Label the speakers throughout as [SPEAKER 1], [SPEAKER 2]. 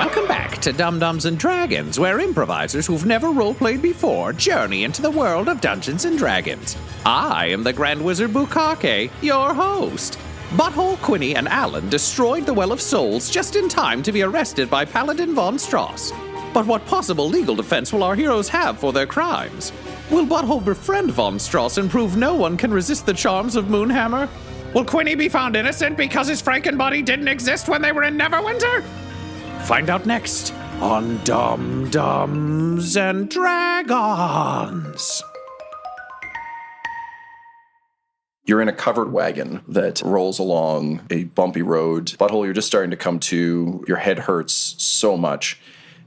[SPEAKER 1] Welcome back to Dum-Dums and Dragons, where improvisers who've never roleplayed before journey into the world of Dungeons and Dragons. I am the Grand Wizard Bukake, your host. Butthole, Quinny, and Alan destroyed the Well of Souls just in time to be arrested by Paladin von Strauss. But what possible legal defense will our heroes have for their crimes? Will Butthole befriend von Strauss and prove no one can resist the charms of Moonhammer? Will Quinny be found innocent because his Frankenbody didn't exist when they were in Neverwinter? Find out next on Dum-Dums and Dragons.
[SPEAKER 2] You're in a covered wagon that rolls along a bumpy road. Butthole, you're just starting to come to. Your head hurts so much.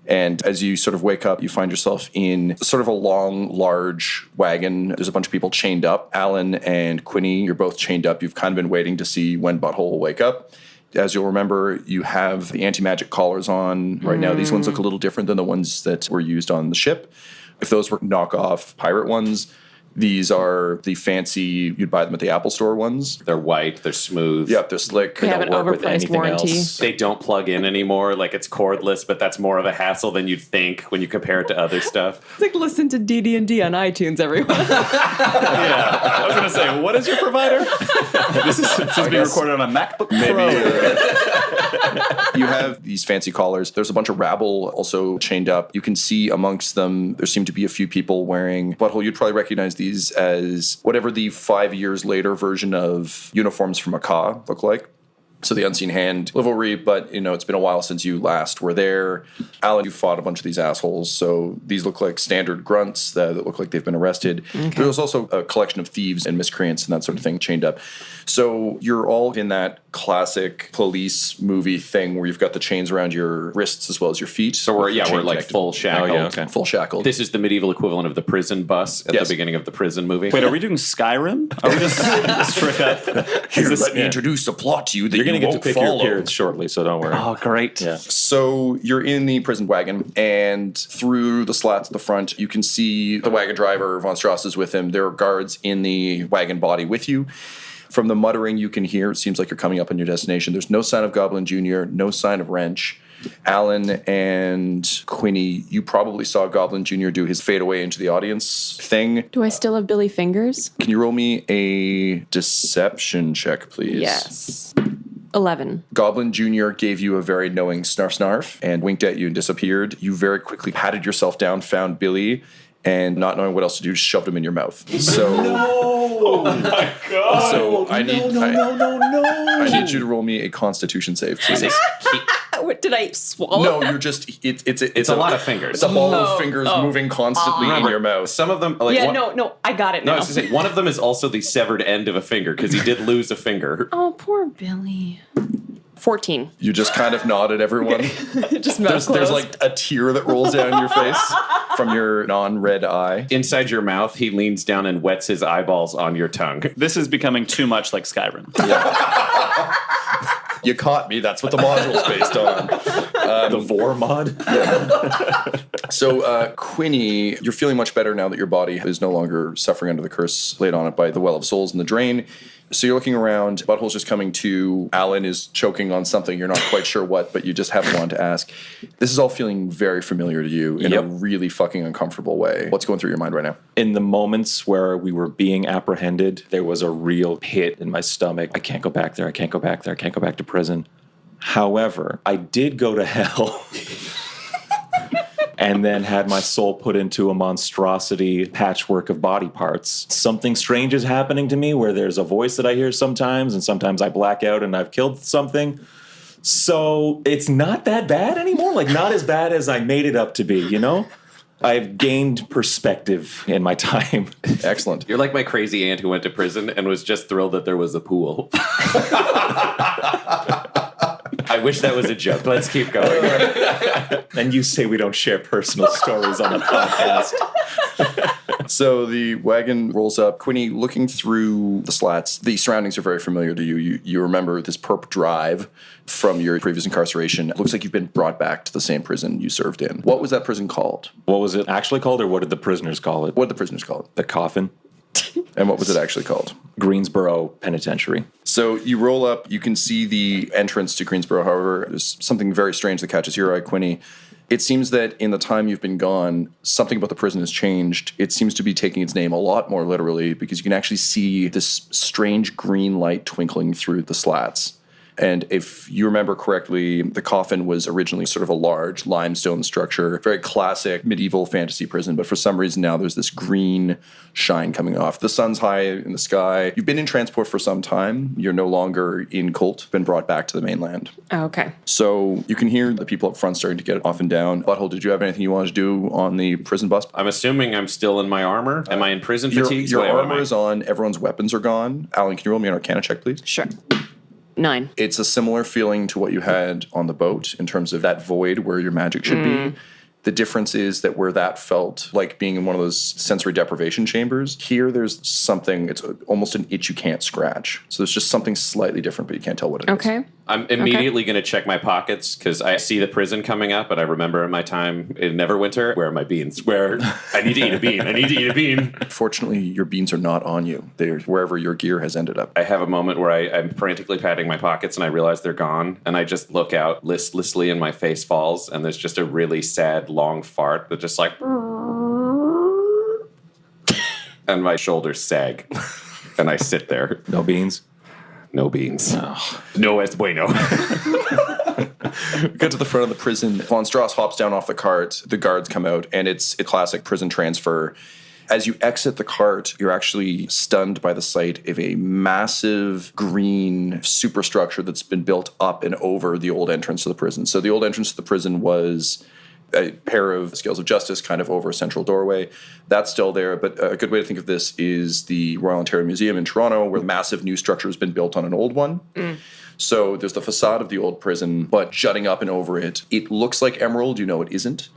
[SPEAKER 2] And as you sort of wake up, you find yourself in sort of a long, large wagon. There's a bunch of people chained up. Alan and Quinny, you're both chained up. You've kind of been waiting to see when Butthole will wake up. As you'll remember, you have the anti-magic collars on right now. These ones look a little different than the ones that were used on the ship. If those were knockoff pirate ones, these are the fancy, you'd buy them at the Apple Store ones.
[SPEAKER 3] They're white, they're smooth.
[SPEAKER 2] Yep, they're slick.
[SPEAKER 4] They have
[SPEAKER 2] don't
[SPEAKER 4] an
[SPEAKER 2] work with
[SPEAKER 4] overpriced
[SPEAKER 2] anything
[SPEAKER 4] warranty.
[SPEAKER 2] else.
[SPEAKER 3] They don't plug in anymore. Like, it's cordless, but that's more of a hassle than you'd think when you compare it to other stuff.
[SPEAKER 4] It's like listen to DD&D on iTunes, everyone.
[SPEAKER 5] Yeah, I was going to say, what is your provider? This is being recorded on a MacBook Pro.
[SPEAKER 2] You have these fancy collars. There's a bunch of rabble also chained up. You can see amongst them, there seem to be a few people wearing, Butthole, you'd probably recognize these as whatever the 5 years later version of uniforms from Macaw look like. So the Unseen Hand livery, but, it's been a while since you last were there. Alan, you fought a bunch of these assholes, so these look like standard grunts that look like they've been arrested. Okay. There's also a collection of thieves and miscreants and that sort of thing chained up. So you're all in that classic police movie thing where you've got the chains around your wrists as well as your feet.
[SPEAKER 3] So we're like full shackled.
[SPEAKER 5] Oh, yeah, okay.
[SPEAKER 2] Full shackled.
[SPEAKER 3] This is the medieval equivalent of the prison bus at the beginning of the prison movie.
[SPEAKER 5] Wait, are we doing Skyrim? Are we just straight up?
[SPEAKER 2] Here, let me introduce a plot to you that
[SPEAKER 5] You're going to get to pick
[SPEAKER 2] follow.
[SPEAKER 5] your periods shortly, so don't worry.
[SPEAKER 2] Oh, great.
[SPEAKER 5] Yeah.
[SPEAKER 2] So you're in the prison wagon, and through the slats at the front, you can see the wagon driver, Von Strauss, is with him. There are guards in the wagon body with you. From the muttering you can hear, it seems like you're coming up on your destination. There's no sign of Goblin Jr., no sign of Wrench. Alan and Quinny, you probably saw Goblin Jr. do his fade away into the audience thing.
[SPEAKER 4] Do I still have Billy Fingers?
[SPEAKER 2] Can you roll me a deception check, please?
[SPEAKER 4] Yes. 11.
[SPEAKER 2] Goblin Jr. gave you a very knowing snarf and winked at you and disappeared. You very quickly patted yourself down, found Billy, and not knowing what else to do, just shoved him in your mouth. So,
[SPEAKER 5] Oh my God!
[SPEAKER 2] So I need you to roll me a Constitution save, please.
[SPEAKER 4] What, did I swallow?
[SPEAKER 2] No, you're just it's
[SPEAKER 3] a lot of fingers.
[SPEAKER 2] It's a ball of fingers moving constantly in your mouth.
[SPEAKER 3] Some of them,
[SPEAKER 4] No, I got it now.
[SPEAKER 3] No, I was gonna say, one of them is also the severed end of a finger because he did lose a finger.
[SPEAKER 4] Oh, poor Billy. 14.
[SPEAKER 2] You just kind of nod at everyone.
[SPEAKER 4] Just
[SPEAKER 2] There's like a tear that rolls down your face from your non-red eye.
[SPEAKER 3] Inside your mouth, he leans down and wets his eyeballs on your tongue.
[SPEAKER 5] This is becoming too much like Skyrim.
[SPEAKER 2] Yeah. You caught me. That's what the module's based on.
[SPEAKER 5] The Vor mod?
[SPEAKER 2] Yeah. So, Quinny, you're feeling much better now that your body is no longer suffering under the curse laid on it by the Well of Souls and the Drain. So you're looking around. Butthole's just coming to. Alan is choking on something. You're not quite sure what, but you just haven't wanted to ask. This is all feeling very familiar to you in a really fucking uncomfortable way. What's going through your mind right now?
[SPEAKER 6] In the moments where we were being apprehended, there was a real hit in my stomach. I can't go back there. I can't go back there. I can't go back to prison. However, I did go to hell. And then had my soul put into a monstrosity patchwork of body parts. Something strange is happening to me where there's a voice that I hear sometimes, and sometimes I black out and I've killed something. So it's not that bad anymore. Like, not as bad as I made it up to be, you know? I've gained perspective in my time.
[SPEAKER 2] Excellent.
[SPEAKER 3] You're like my crazy aunt who went to prison and was just thrilled that there was a pool. I wish that was a joke. Let's keep going.
[SPEAKER 6] And you say we don't share personal stories on the podcast.
[SPEAKER 2] So the wagon rolls up. Quinny, looking through the slats, the surroundings are very familiar to you. You remember this perp drive from your previous incarceration. It looks like you've been brought back to the same prison you served in. What was that prison called?
[SPEAKER 6] What was it actually called, or what did the prisoners call it?
[SPEAKER 2] What did the prisoners call it?
[SPEAKER 6] The coffin.
[SPEAKER 2] And what was it actually called?
[SPEAKER 6] Greensboro Penitentiary.
[SPEAKER 2] So you roll up, you can see the entrance to Greensboro. However, there's something very strange that catches your eye, Quinny. It seems that in the time you've been gone, something about the prison has changed. It seems to be taking its name a lot more literally because you can actually see this strange green light twinkling through the slats. And if you remember correctly, the coffin was originally sort of a large limestone structure, very classic medieval fantasy prison. But for some reason now there's this green shine coming off. The sun's high in the sky. You've been in transport for some time. You're no longer in Colt, been brought back to the mainland.
[SPEAKER 4] Oh, okay.
[SPEAKER 2] So you can hear the people up front starting to get off and down. Butthole, did you have anything you wanted to do on the prison bus?
[SPEAKER 3] I'm assuming I'm still in my armor. Am I in prison
[SPEAKER 2] Your
[SPEAKER 3] fatigues?
[SPEAKER 2] armor is on. Everyone's weapons are gone. Alan, can you roll me an Arcana check, please?
[SPEAKER 4] Sure. 9.
[SPEAKER 2] It's a similar feeling to what you had on the boat in terms of that void where your magic should be. The difference is that where that felt like being in one of those sensory deprivation chambers, here there's something, it's almost an itch you can't scratch. So there's just something slightly different, but you can't tell what it is.
[SPEAKER 4] Okay.
[SPEAKER 3] I'm immediately going to check my pockets because I see the prison coming up, and I remember in my time in Neverwinter, where are my beans? Where I need to eat a bean. I need to eat a bean.
[SPEAKER 2] Fortunately, your beans are not on you. They're wherever your gear has ended up.
[SPEAKER 3] I have a moment where I'm frantically patting my pockets, and I realize they're gone, and I just look out listlessly, and my face falls, and there's just a really sad, long fart that just like... and my shoulders sag, and I sit there.
[SPEAKER 6] No beans?
[SPEAKER 3] No beans. No es bueno.
[SPEAKER 2] Get to the front of the prison. Von Strauss hops down off the cart. The guards come out, and it's a classic prison transfer. As you exit the cart, you're actually stunned by the sight of a massive green superstructure that's been built up and over the old entrance to the prison. So the old entrance to the prison was a pair of scales of justice kind of over a central doorway. That's still there, but a good way to think of this is the Royal Ontario Museum in Toronto, where a massive new structure has been built on an old one. So there's the facade of the old prison, but jutting up and over it, it looks like emerald. You know it isn't.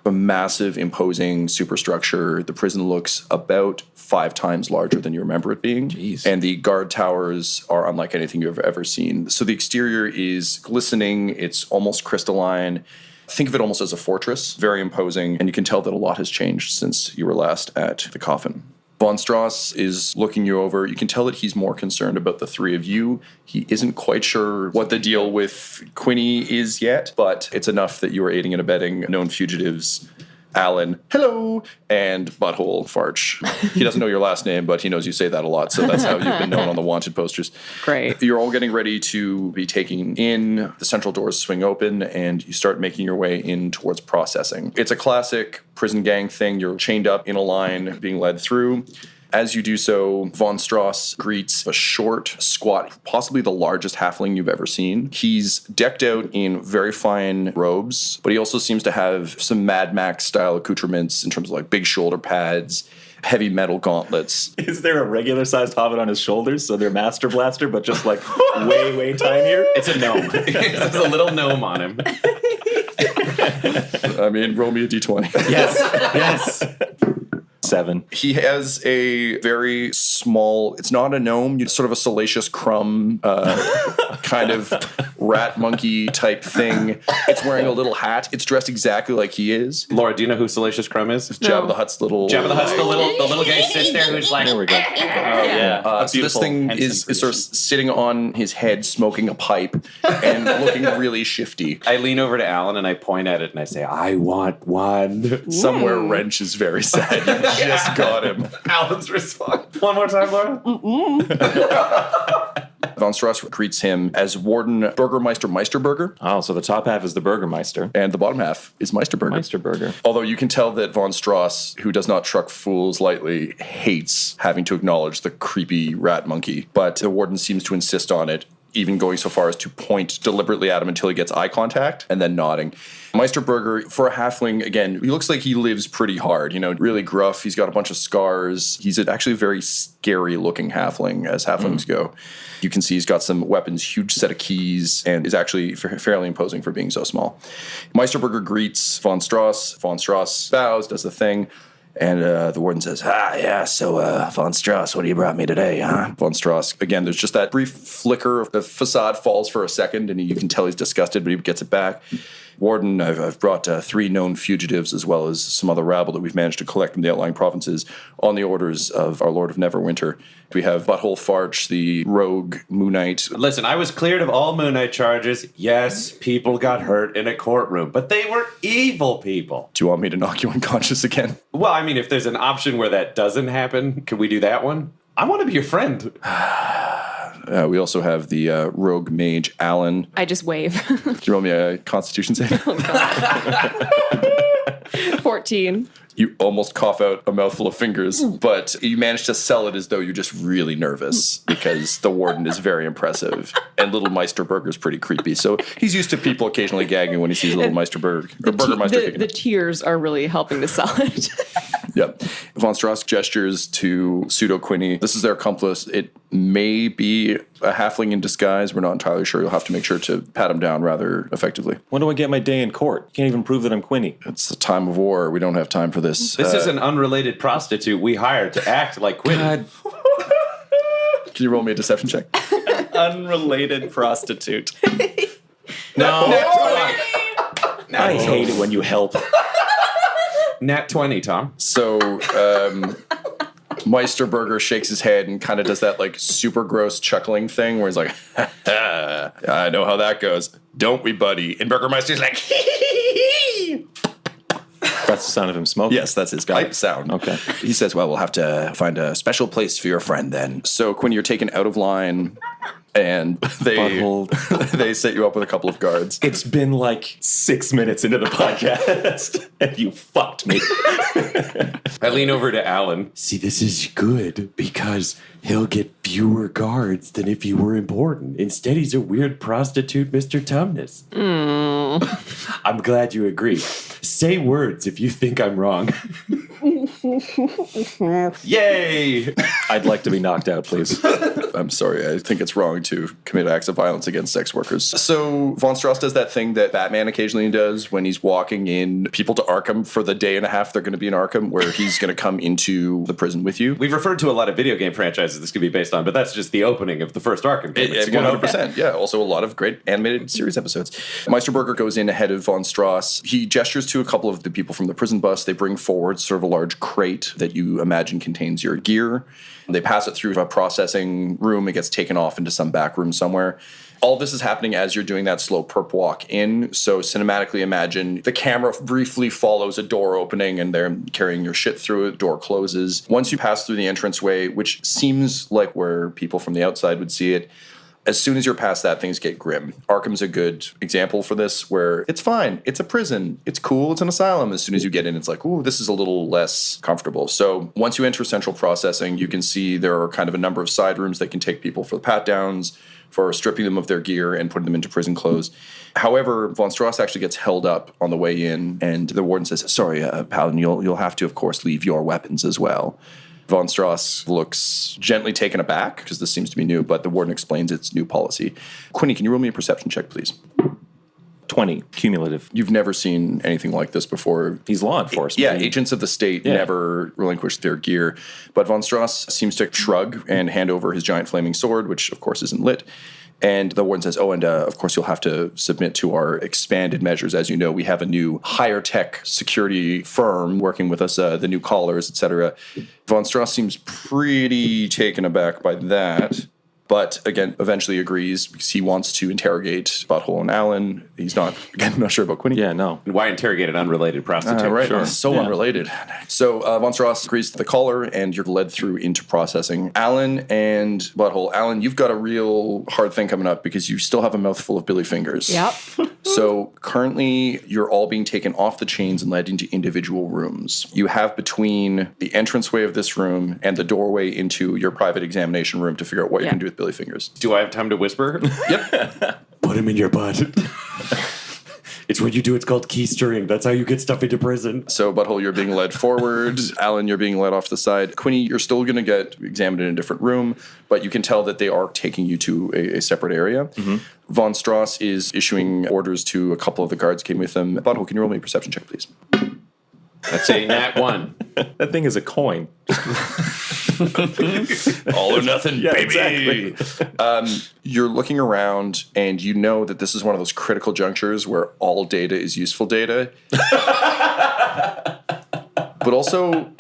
[SPEAKER 2] A massive, imposing superstructure. The prison looks about 5 times larger than you remember it being.
[SPEAKER 6] Jeez.
[SPEAKER 2] And the guard towers are unlike anything you've ever seen. So the exterior is glistening. It's almost crystalline. Think of it almost as a fortress, very imposing, and you can tell that a lot has changed since you were last at the coffin. Von Strauss is looking you over. You can tell that he's more concerned about the three of you. He isn't quite sure what the deal with Quinny is yet, but it's enough that you are aiding and abetting known fugitives. Alan, hello, and Butthole Farch. He doesn't know your last name, but he knows you say that a lot, so that's how you've been known on the wanted posters.
[SPEAKER 4] Great.
[SPEAKER 2] You're all getting ready to be taken in. The central doors swing open, and you start making your way in towards processing. It's a classic prison gang thing. You're chained up in a line, being led through. As you do so, Von Strauss greets a short, squat, possibly the largest halfling you've ever seen. He's decked out in very fine robes, but he also seems to have some Mad Max-style accoutrements in terms of like big shoulder pads, heavy metal gauntlets.
[SPEAKER 6] Is there a regular-sized hobbit on his shoulders, so they're Master Blaster, but just like way, way tinier?
[SPEAKER 3] It's a gnome. There's a little gnome on him.
[SPEAKER 2] I mean, roll me a d20.
[SPEAKER 6] Yes. 7.
[SPEAKER 2] He has a very small, it's not a gnome, it's sort of a salacious crumb, kind of rat monkey type thing. It's wearing a little hat. It's dressed exactly like he is.
[SPEAKER 3] Laura, do you know who Salacious Crumb is?
[SPEAKER 2] Jabba the Hutt's little...
[SPEAKER 3] Jabba the Hutt's the little guy sits there who's like...
[SPEAKER 6] There we go.
[SPEAKER 5] Yeah.
[SPEAKER 2] So this thing is sort of sitting on his head, smoking a pipe, and looking really shifty.
[SPEAKER 3] I lean over to Alan and I point at it and I say, I want one.
[SPEAKER 2] Somewhere Wrench is very sad. You just got him.
[SPEAKER 3] Alan's response. One more time, Laura.
[SPEAKER 2] Von Strauss greets him as Warden Burgermeister Meisterburger,
[SPEAKER 6] Oh, so the top half is the Burgermeister.
[SPEAKER 2] and the bottom half is Meisterburger.
[SPEAKER 6] Meisterburger.
[SPEAKER 2] Although you can tell that Von Strauss, who does not truck fools lightly, hates having to acknowledge the creepy rat monkey. But the warden seems to insist on it, even going so far as to point deliberately at him until he gets eye contact and then nodding. Meisterburger, for a halfling, again, he looks like he lives pretty hard, you know, really gruff. He's got a bunch of scars. He's actually a very scary looking halfling, as halflings go. You can see he's got some weapons, huge set of keys, and is actually fairly imposing for being so small. Meisterburger greets Von Strauss. Von Strauss bows, does the thing. And the warden says, so Von Strauss, what do you brought me today, huh? Von Strauss, again, there's just that brief flicker of the facade falls for a second, and you can tell he's disgusted, but he gets it back. Warden, I've brought 3 known fugitives as well as some other rabble that we've managed to collect from the outlying provinces on the orders of our Lord of Neverwinter. We have Butthole Farch, the rogue Moon Knight.
[SPEAKER 3] Listen, I was cleared of all Moon Knight charges. Yes, people got hurt in a courtroom, but they were evil people.
[SPEAKER 2] Do you want me to knock you unconscious again?
[SPEAKER 3] Well, I mean, if there's an option where that doesn't happen, can we do that one? I want to be your friend.
[SPEAKER 2] We also have the rogue mage, Alan.
[SPEAKER 4] I just wave.
[SPEAKER 2] Can you roll me a Constitution save?
[SPEAKER 4] 14.
[SPEAKER 2] You almost cough out a mouthful of fingers, but you manage to sell it as though you're just really nervous because the warden is very impressive and little Meisterburger's pretty creepy. So he's used to people occasionally gagging when he sees a little Meisterburger or Burgermeister kicking
[SPEAKER 4] The
[SPEAKER 2] it.
[SPEAKER 4] tears are really helping to sell it.
[SPEAKER 2] Yep. Von Strauss gestures to Pseudo Quinny. This is their accomplice. It may be a halfling in disguise. We're not entirely sure. You'll have to make sure to pat him down rather effectively.
[SPEAKER 6] When do I get my day in court? Can't even prove that I'm Quinny.
[SPEAKER 2] It's the time of war. We don't have time for this.
[SPEAKER 3] This is an unrelated prostitute we hired to act like Quinn.
[SPEAKER 2] Can you roll me a deception check?
[SPEAKER 5] Unrelated prostitute.
[SPEAKER 6] No. I hate it when you help.
[SPEAKER 3] Nat 20, Tom.
[SPEAKER 2] So Meisterburger shakes his head and kind of does that like super gross chuckling thing where he's like, I know how that goes. Don't we, buddy? And Burgermeister's like,
[SPEAKER 6] That's the sound of him smoking.
[SPEAKER 2] yes, that's his pipe sound.
[SPEAKER 6] Okay.
[SPEAKER 2] He says, well, we'll have to find a special place for your friend then. So Quinn, you're taken out of line and they set you up with a couple of guards.
[SPEAKER 6] It's been like 6 minutes into the podcast, and you fucked me.
[SPEAKER 3] I lean over to Alan. See, this is good because he'll get fewer guards than if he were important. Instead, he's a weird prostitute, Mr. Tumnus. I'm glad you agree. Say words if you think I'm wrong. Yay!
[SPEAKER 6] I'd like to be knocked out, please.
[SPEAKER 2] I'm sorry, I think it's wrong to commit acts of violence against sex workers. So Von Strauss does that thing that Batman occasionally does when he's walking in people to Arkham for the day and a half they're going to be in Arkham, where he's going to come into the prison with you.
[SPEAKER 3] We've referred to a lot of video game franchises this could be based on, but that's just the opening of the first Arkham game.
[SPEAKER 2] It's 100%. Yeah, also a lot of great animated series episodes. Meisterburger goes in ahead of Von Strauss. He gestures to a couple of the people from the prison bus. They bring forward sort of a large crate that you imagine contains your gear. They pass it through a processing room. It gets taken off into some back room somewhere. All this is happening as you're doing that slow perp walk in. So cinematically imagine the camera briefly follows a door opening and they're carrying your shit through it. Door closes. Once you pass through the entranceway, which seems like where people from the outside would see it, as soon as you're past that, things get grim. Arkham's a good example for this, where it's fine. It's a prison. It's cool. It's an asylum. As soon as you get in, it's like, ooh, this is a little less comfortable. So once you enter central processing, you can see there are kind of a number of side rooms that can take people for the pat-downs, for stripping them of their gear and putting them into prison clothes. However, Von Strauss actually gets held up on the way in, and the warden says, sorry, Paladin, you'll have to, of course, leave your weapons as well. Von Strauss looks gently taken aback, because this seems to be new, but the warden explains its new policy. Quinny, can you roll me a perception check, please?
[SPEAKER 6] 20, cumulative.
[SPEAKER 2] You've never seen anything like this before.
[SPEAKER 6] He's law enforcement.
[SPEAKER 2] Yeah, agents of the state never relinquish their gear. But Von Strauss seems to shrug and hand over his giant flaming sword, which, of course, isn't lit. And the warden says, of course, you'll have to submit to our expanded measures. As you know, we have a new higher tech security firm working with us, the new callers, etc. Von Strauss seems pretty taken aback by that. But again, eventually agrees because he wants to interrogate Butthole and Alan. He's not sure about Quinny.
[SPEAKER 6] Yeah, no.
[SPEAKER 3] Why interrogate an unrelated prostitute?
[SPEAKER 2] Right,
[SPEAKER 6] Sure.
[SPEAKER 2] so unrelated. So Von Strauss agrees to the caller, and you're led through into processing. Alan and Butthole. Alan, you've got a real hard thing coming up because you still have a mouthful of Billy Fingers.
[SPEAKER 4] Yep.
[SPEAKER 2] So currently, you're all being taken off the chains and led into individual rooms. You have between the entranceway of this room and the doorway into your private examination room to figure out what you can do with Billy Fingers.
[SPEAKER 3] Do I have time to whisper?
[SPEAKER 2] Yep.
[SPEAKER 3] Put him in your butt. It's what you do. It's called keystering. That's how you get stuff into prison.
[SPEAKER 2] So, Butthole, you're being led forward. Alan, you're being led off to the side. Quinny, you're still going to get examined in a different room, but you can tell that they are taking you to a separate area. Mm-hmm. Von Strauss is issuing orders to a couple of the guards who came with him. Butthole, can you roll me a perception check, please?
[SPEAKER 3] That's a nat 1.
[SPEAKER 6] That thing is a coin.
[SPEAKER 2] All or nothing,
[SPEAKER 6] Yeah,
[SPEAKER 2] baby.
[SPEAKER 6] exactly.
[SPEAKER 2] You're looking around, and you know that this is one of those critical junctures where all data is useful data. But also,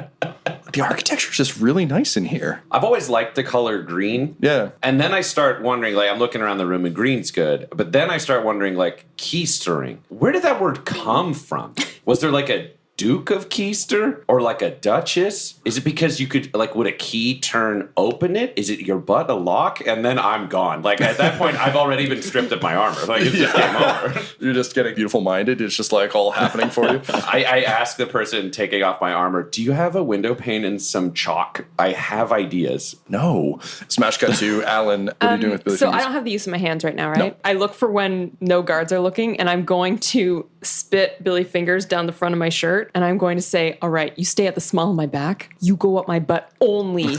[SPEAKER 2] the architecture is just really nice in here.
[SPEAKER 3] I've always liked the color green.
[SPEAKER 2] Yeah.
[SPEAKER 3] And then I start wondering, like, I'm looking around the room and green's good. But then I start wondering, like, keystering. Where did that word come from? Was there like a Duke of Keister or like a Duchess? Is it because you could, like, would a key turn open it? Is it your butt a lock? And then I'm gone. Like, at that point, I've already been stripped of my armor. Like, it's just game over.
[SPEAKER 2] You're just getting beautiful minded. It's just like all happening for you.
[SPEAKER 3] I ask the person taking off my armor, do you have a window pane and some chalk? I have ideas.
[SPEAKER 2] No. Smash cut to Alan. What are you doing with Billy
[SPEAKER 4] So
[SPEAKER 2] Fingers?
[SPEAKER 4] I don't have the use of my hands right now, right?
[SPEAKER 2] No.
[SPEAKER 4] I look for when no guards are looking, and I'm going to spit Billy Fingers down the front of my shirt, and I'm going to say, all right, you stay at the small of my back. You go up my butt only. Only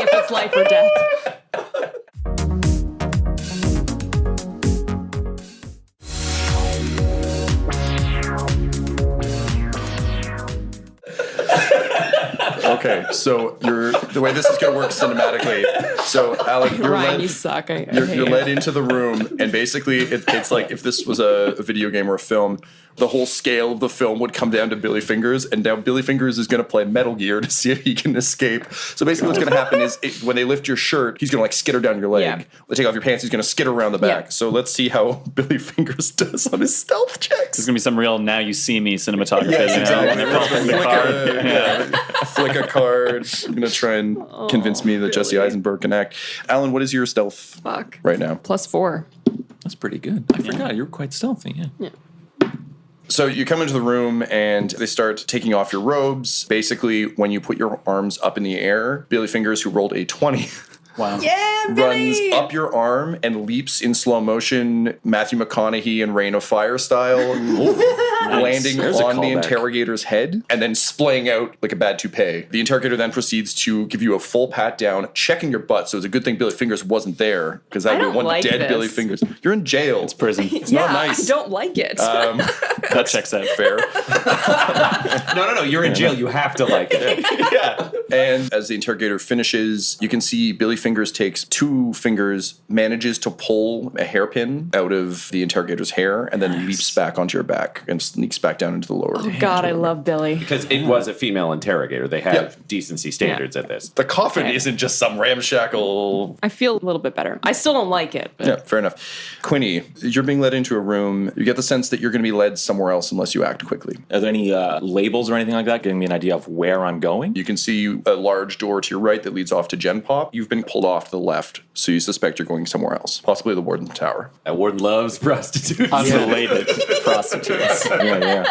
[SPEAKER 4] if it's life or death.
[SPEAKER 2] Okay, so the way this is going to work cinematically. So, Alan, you're
[SPEAKER 4] Ryan,
[SPEAKER 2] led,
[SPEAKER 4] you suck. I hate
[SPEAKER 2] you're
[SPEAKER 4] you.
[SPEAKER 2] led into the room, and basically it's like if this was a video game or a film, the whole scale of the film would come down to Billy Fingers, and now Billy Fingers is going to play Metal Gear to see if he can escape. So basically what's going to happen is when they lift your shirt, he's going to like skitter down your leg.
[SPEAKER 4] Yeah.
[SPEAKER 2] When they take off your pants, he's going to skitter around the back.
[SPEAKER 4] Yeah.
[SPEAKER 2] So let's see how Billy Fingers does on his stealth checks.
[SPEAKER 5] There's gonna be some real now you see me cinematography.
[SPEAKER 2] Yes,
[SPEAKER 5] you know,
[SPEAKER 2] exactly.
[SPEAKER 5] when they're flipping the card.
[SPEAKER 2] Flick a card. You're going to try and convince me that Jesse Eisenberg can act. Alan, what is your stealth
[SPEAKER 4] Fuck.
[SPEAKER 2] right now?
[SPEAKER 4] +4.
[SPEAKER 6] That's pretty good. I forgot you were quite stealthy. Yeah.
[SPEAKER 2] So you come into the room and they start taking off your robes. Basically, when you put your arms up in the air, Billy Fingers, who rolled a 20,
[SPEAKER 5] Wow.
[SPEAKER 4] Yeah,
[SPEAKER 2] runs up your arm and leaps in slow motion, Matthew McConaughey and Reign of Fire style, landing
[SPEAKER 6] There's a
[SPEAKER 2] on the
[SPEAKER 6] callback.
[SPEAKER 2] interrogator's head and then splaying out like a bad toupee. The interrogator then proceeds to give you a full pat down, checking your butt. So it's a good thing Billy Fingers wasn't there because that
[SPEAKER 4] I
[SPEAKER 2] would be
[SPEAKER 4] don't
[SPEAKER 2] one
[SPEAKER 4] like
[SPEAKER 2] dead
[SPEAKER 4] this.
[SPEAKER 2] Billy Fingers. You're in jail.
[SPEAKER 5] It's prison.
[SPEAKER 2] It's not nice.
[SPEAKER 4] I don't like it.
[SPEAKER 5] That checks out.
[SPEAKER 2] Fair.
[SPEAKER 3] No. You're in jail. You have to like it.
[SPEAKER 2] Yeah. And as the interrogator finishes, you can see Billy Fingers takes 2 fingers, manages to pull a hairpin out of the interrogator's hair, and then leaps back onto your back and sneaks back down into the lower.
[SPEAKER 4] Oh, God, I love Billy.
[SPEAKER 3] Because it was a female interrogator. They have
[SPEAKER 2] Yeah.
[SPEAKER 3] decency standards at this.
[SPEAKER 2] The coffin
[SPEAKER 4] Okay.
[SPEAKER 2] isn't just some ramshackle.
[SPEAKER 4] I feel a little bit better. I still don't like it. But
[SPEAKER 2] Yeah, fair enough. Quinny, you're being led into a room. You get the sense that you're going to be led somewhere else unless you act quickly.
[SPEAKER 6] Are there any labels or anything like that giving me an idea of where I'm going?
[SPEAKER 2] You can see a large door to your right that leads off to Gen Pop. You've been pulled off to the left, so you suspect you're going somewhere else, possibly the Warden Tower.
[SPEAKER 3] That warden loves prostitutes.
[SPEAKER 5] Unrelated prostitutes.
[SPEAKER 6] Yeah.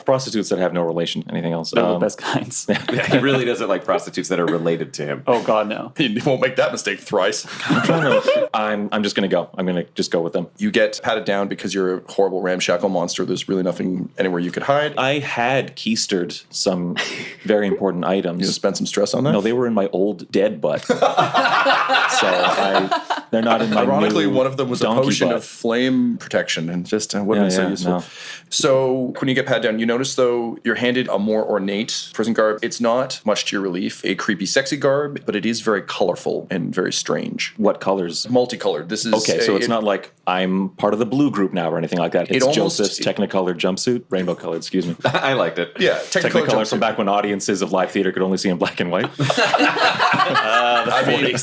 [SPEAKER 6] Prostitutes that have no relation, anything else.
[SPEAKER 5] They're the best kinds.
[SPEAKER 3] Yeah, he really doesn't like prostitutes that are related to him.
[SPEAKER 5] Oh God, no.
[SPEAKER 2] You won't make that mistake thrice.
[SPEAKER 6] I'm just gonna go. I'm gonna just go with them.
[SPEAKER 2] You get patted down because you're a horrible ramshackle monster. There's really nothing anywhere you could hide.
[SPEAKER 6] I had keistered some very important items.
[SPEAKER 2] You just spent some stress on that?
[SPEAKER 6] No, they were in my old dead butt. So they're not in my
[SPEAKER 2] Ironically,
[SPEAKER 6] new
[SPEAKER 2] one of them was a
[SPEAKER 6] donkey
[SPEAKER 2] potion
[SPEAKER 6] butt.
[SPEAKER 2] of flame protection, and just wouldn't be so
[SPEAKER 6] Yeah,
[SPEAKER 2] useful.
[SPEAKER 6] no.
[SPEAKER 2] So when you get patted down, you notice though you're handed a more ornate prison garb. It's not much to your relief, a creepy, sexy garb, but it is very colorful and very strange.
[SPEAKER 6] What colors?
[SPEAKER 2] Multicolored. This is
[SPEAKER 6] Okay, so it's not like I'm part of the blue group now or anything like that. It's
[SPEAKER 2] almost-
[SPEAKER 6] Joseph's Technicolor jumpsuit, rainbow colored, excuse me.
[SPEAKER 3] I liked it.
[SPEAKER 2] Yeah, Technicolor
[SPEAKER 6] Technicolor
[SPEAKER 2] jumpsuit.
[SPEAKER 6] from back when audiences of live theater could only see in black and white.
[SPEAKER 2] I mean,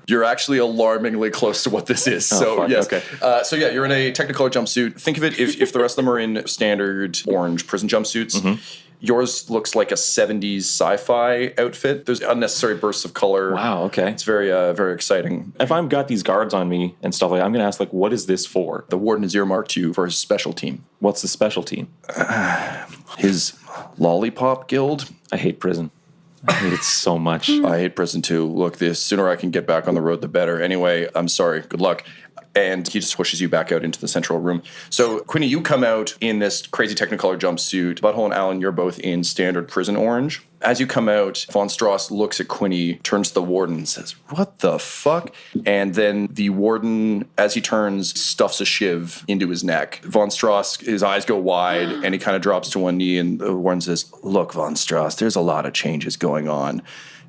[SPEAKER 2] you're actually alarmingly close to what this is. So
[SPEAKER 6] fuck,
[SPEAKER 2] yes.
[SPEAKER 6] okay.
[SPEAKER 2] So yeah, you're in a Technicolor jumpsuit. Think of it if the rest of them are in standard orange prison jumpsuits.
[SPEAKER 6] Mm-hmm.
[SPEAKER 2] Yours looks like a 70s sci-fi outfit. There's unnecessary bursts of color.
[SPEAKER 6] Wow, okay.
[SPEAKER 2] It's very very exciting.
[SPEAKER 6] If I've got these guards on me and stuff like that, I'm going to ask, like, what is this for?
[SPEAKER 2] The warden has earmarked you for his special team.
[SPEAKER 6] What's the special team?
[SPEAKER 2] His lollipop guild.
[SPEAKER 6] I hate prison. I hate it so much.
[SPEAKER 2] I hate prison too. Look, the sooner I can get back on the road, the better. Anyway, I'm sorry. Good luck. and he just pushes you back out into the central room. So, Quinny, you come out in this crazy Technicolor jumpsuit. Butthole and Alan, you're both in standard prison orange. As you come out, Von Strauss looks at Quinny, turns to the warden and says, "What the fuck?" And then the warden, as he turns, stuffs a shiv into his neck. Von Strauss, his eyes go wide, and he kind of drops to one knee, and the warden says, "Look, Von Strauss, there's a lot of changes going on."